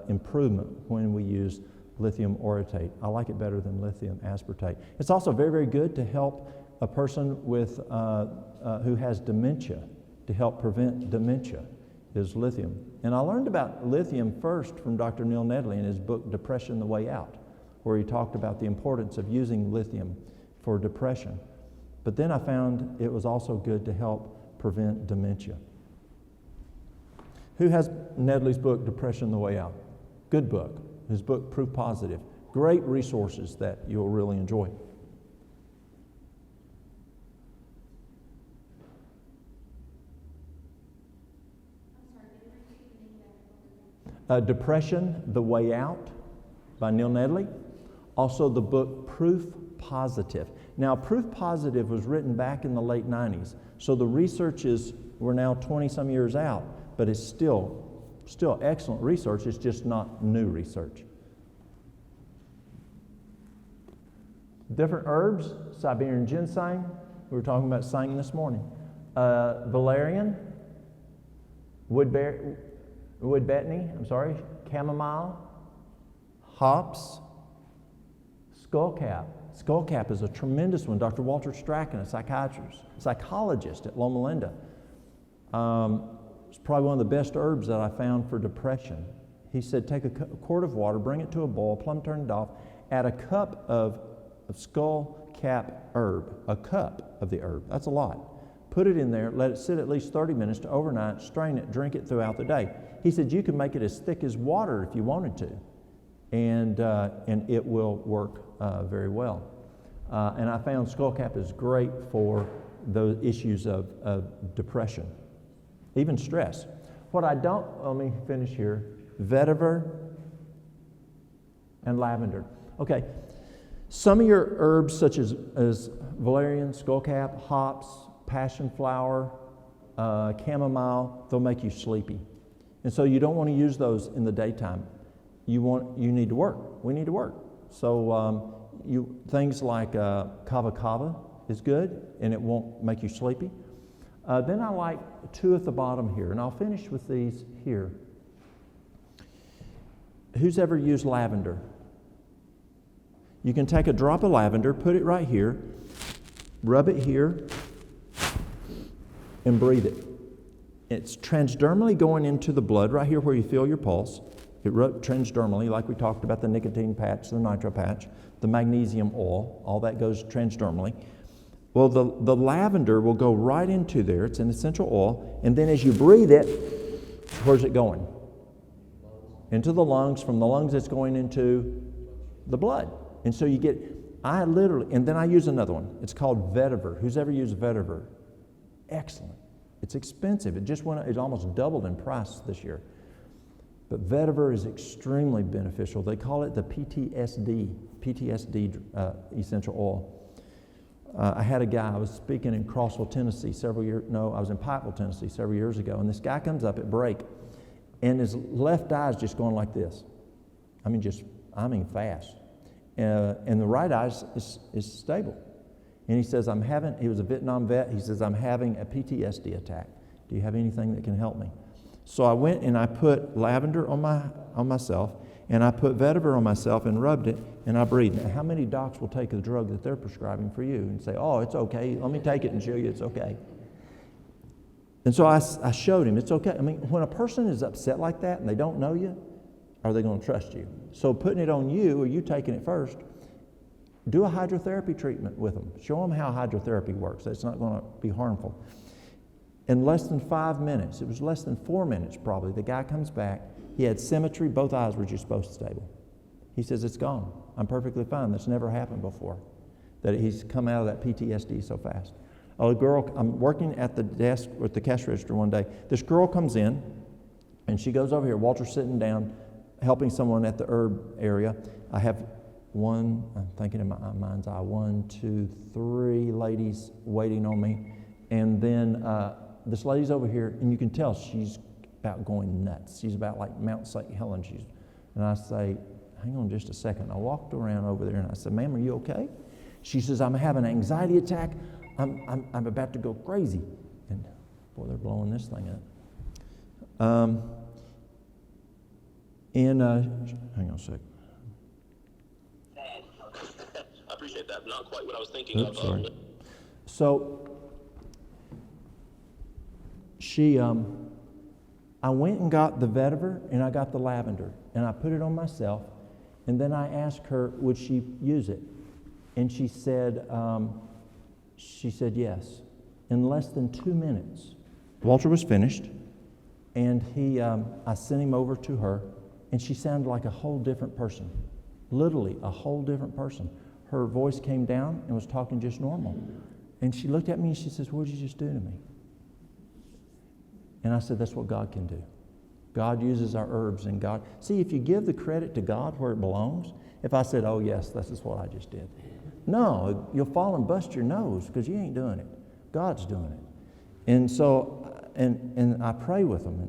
improvement when we use lithium orotate. I like it better than lithium aspartate. It's also very, very good to help a person with who has dementia, to help prevent dementia, is lithium. And I learned about lithium first from Dr. Neil Nedley in his book, Depression, the Way Out, where he talked about the importance of using lithium for depression. But then I found it was also good to help prevent dementia. Who has Nedley's book, Depression, the Way Out? Good book. His book, Proof Positive. Great resources that you'll really enjoy. Depression, The Way Out by Neil Nedley. Also the book Proof Positive. Now, Proof Positive was written back in the late 90s, so the research we're now 20-some years out, but it's still excellent research. It's just not new research. Different herbs, Siberian ginseng. We were talking about sang this morning. Valerian, wood betony, chamomile, hops, skullcap. Skullcap is a tremendous one. Dr. Walter Strachan, a psychologist at Loma Linda. It's probably one of the best herbs that I found for depression. He said, take a quart of water, bring it to a boil, plumb turn it off, add a cup of skullcap herb, a cup of the herb. That's a lot. Put it in there, let it sit at least 30 minutes to overnight, strain it, drink it throughout the day. He said you can make it as thick as water if you wanted to, and it will work very well. And I found skullcap is great for those issues of depression, even stress. Let me finish here. Vetiver and lavender. Okay, some of your herbs such as valerian, skullcap, hops, passion flower, chamomile, they'll make you sleepy. And so you don't want to use those in the daytime. You need to work. We need to work. So things like kava kava is good, and it won't make you sleepy. Then I like 2 at the bottom here, and I'll finish with these here. Who's ever used lavender? You can take a drop of lavender, put it right here, rub it here, and breathe it. It's transdermally going into the blood right here where you feel your pulse. It transdermally, like we talked about the nicotine patch, the nitro patch, the magnesium oil, all that goes transdermally. Well, the lavender will go right into there. It's an essential oil. And then as you breathe it, where's it going? Into the lungs. From the lungs, it's going into the blood. And so and then I use another one. It's called Vetiver. Who's ever used Vetiver? Excellent. It's expensive. It almost doubled in price this year. But Vetiver is extremely beneficial. They call it the PTSD essential oil. I had a guy, I was speaking in Crossville, Tennessee I was in Pikeville, Tennessee several years ago, and this guy comes up at break, and his left eye is just going like this. Fast. And the right eye is stable. And he says, he was a Vietnam vet, he says, I'm having a PTSD attack. Do you have anything that can help me? So I went and I put lavender on myself, and I put Vetiver on myself and rubbed it, and I breathed. Now, how many docs will take the drug that they're prescribing for you and say, oh, it's okay, let me take it and show you it's okay? And so I showed him it's okay. When a person is upset like that and they don't know you, are they going to trust you? So putting it on you, or you taking it first, do a hydrotherapy treatment with them. Show them how hydrotherapy works. That's not going to be harmful. In less than 5 minutes, it was less than 4 minutes probably, the guy comes back. He had symmetry. Both eyes were just both stable. He says, it's gone. I'm perfectly fine. That's never happened before, that he's come out of that PTSD so fast. A girl, I'm working at the desk with the cash register one day. This girl comes in, and she goes over here. Walter's sitting down, helping someone at the herb area. I have one, I'm thinking in my mind's eye, 1, 2, 3 ladies waiting on me. And then this lady's over here, and you can tell she's about going nuts. She's about like Mount St. Helens. And I say, hang on just a second. I walked around over there, and I said, ma'am, are you okay? She says, I'm having an anxiety attack. I'm about to go crazy. And boy, they're blowing this thing up. Hang on a sec. I appreciate that. Not quite what I was thinking Oops, of. sorry. So she, I went and got the vetiver and I got the lavender and I put it on myself, and then I asked her, would she use it? And she said yes. In less than 2 minutes, Walter was finished, and I sent him over to her, and she sounded like a whole different person. Literally a whole different person. Her voice came down and was talking just normal. And she looked at me and she says, what did you just do to me? And I said, that's what God can do. God uses our herbs, and God... See, if you give the credit to God where it belongs, if I said, oh yes, this is what I just did. No, you'll fall and bust your nose because you ain't doing it. God's doing it. And so, and I pray with them,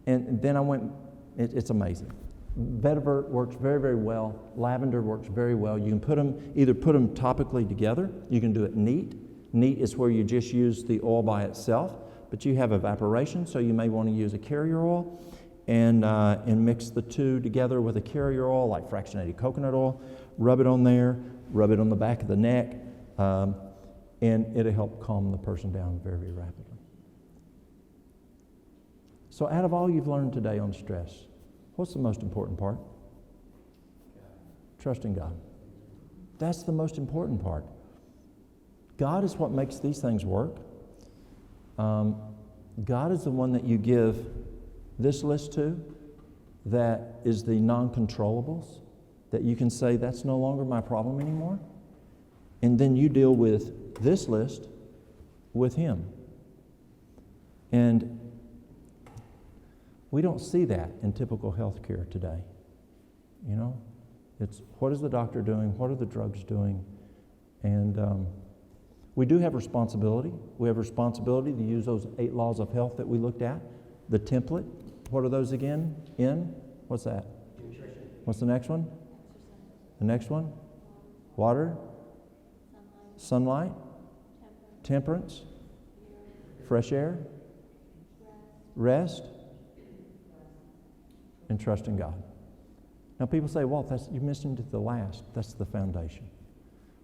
and then I went, it's amazing. Vetiver works very, very well. Lavender works very well. You can either put them topically together. You can do it neat. Neat is where you just use the oil by itself, but you have evaporation, so you may want to use a carrier oil and mix the two together with a carrier oil, like fractionated coconut oil. Rub it on there, rub it on the back of the neck, and it'll help calm the person down very, very rapidly. So out of all you've learned today on stress, what's the most important part? Trusting God. That's the most important part. God is what makes these things work. God is the one that you give this list to, that is the non-controllables, that you can say, that's no longer my problem anymore. And then you deal with this list with Him. And we don't see that in typical healthcare today. You know, it's what is the doctor doing? What are the drugs doing? And we do have responsibility. We have responsibility to use those 8 laws of health that we looked at. The template. What are those again? What's that? Nutrition. What's the next one? The next one? Water. Sunlight. Temperance. Fresh air. Rest. And trust in God. Now people say, Walt, you're missing to the last. That's the foundation.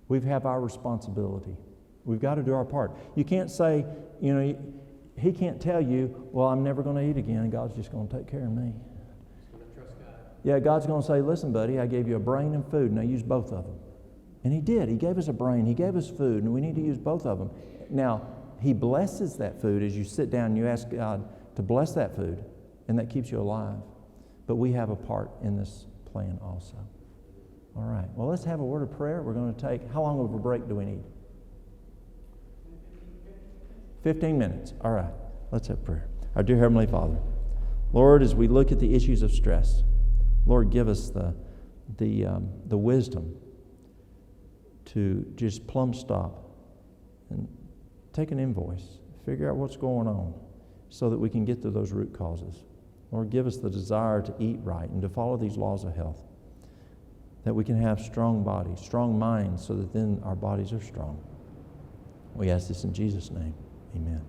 We have our responsibility. We've got to do our part. You can't say, He can't tell you, well, I'm never going to eat again, and God's just going to take care of me. Trust God. Yeah, God's going to say, listen, buddy, I gave you a brain and food, and I used both of them. And He did. He gave us a brain. He gave us food, and we need to use both of them. Now, He blesses that food as you sit down and you ask God to bless that food, and that keeps you alive. But we have a part in this plan also. All right. Well, let's have a word of prayer. We're going to take, how long of a break do we need? 15 minutes. All right. Let's have prayer. Our dear Heavenly Father, Lord, as we look at the issues of stress, Lord, give us the wisdom to just plumb stop and take an invoice, figure out what's going on so that we can get to those root causes. Lord, give us the desire to eat right and to follow these laws of health, that we can have strong bodies, strong minds, so that then our bodies are strong. We ask this in Jesus' name. Amen.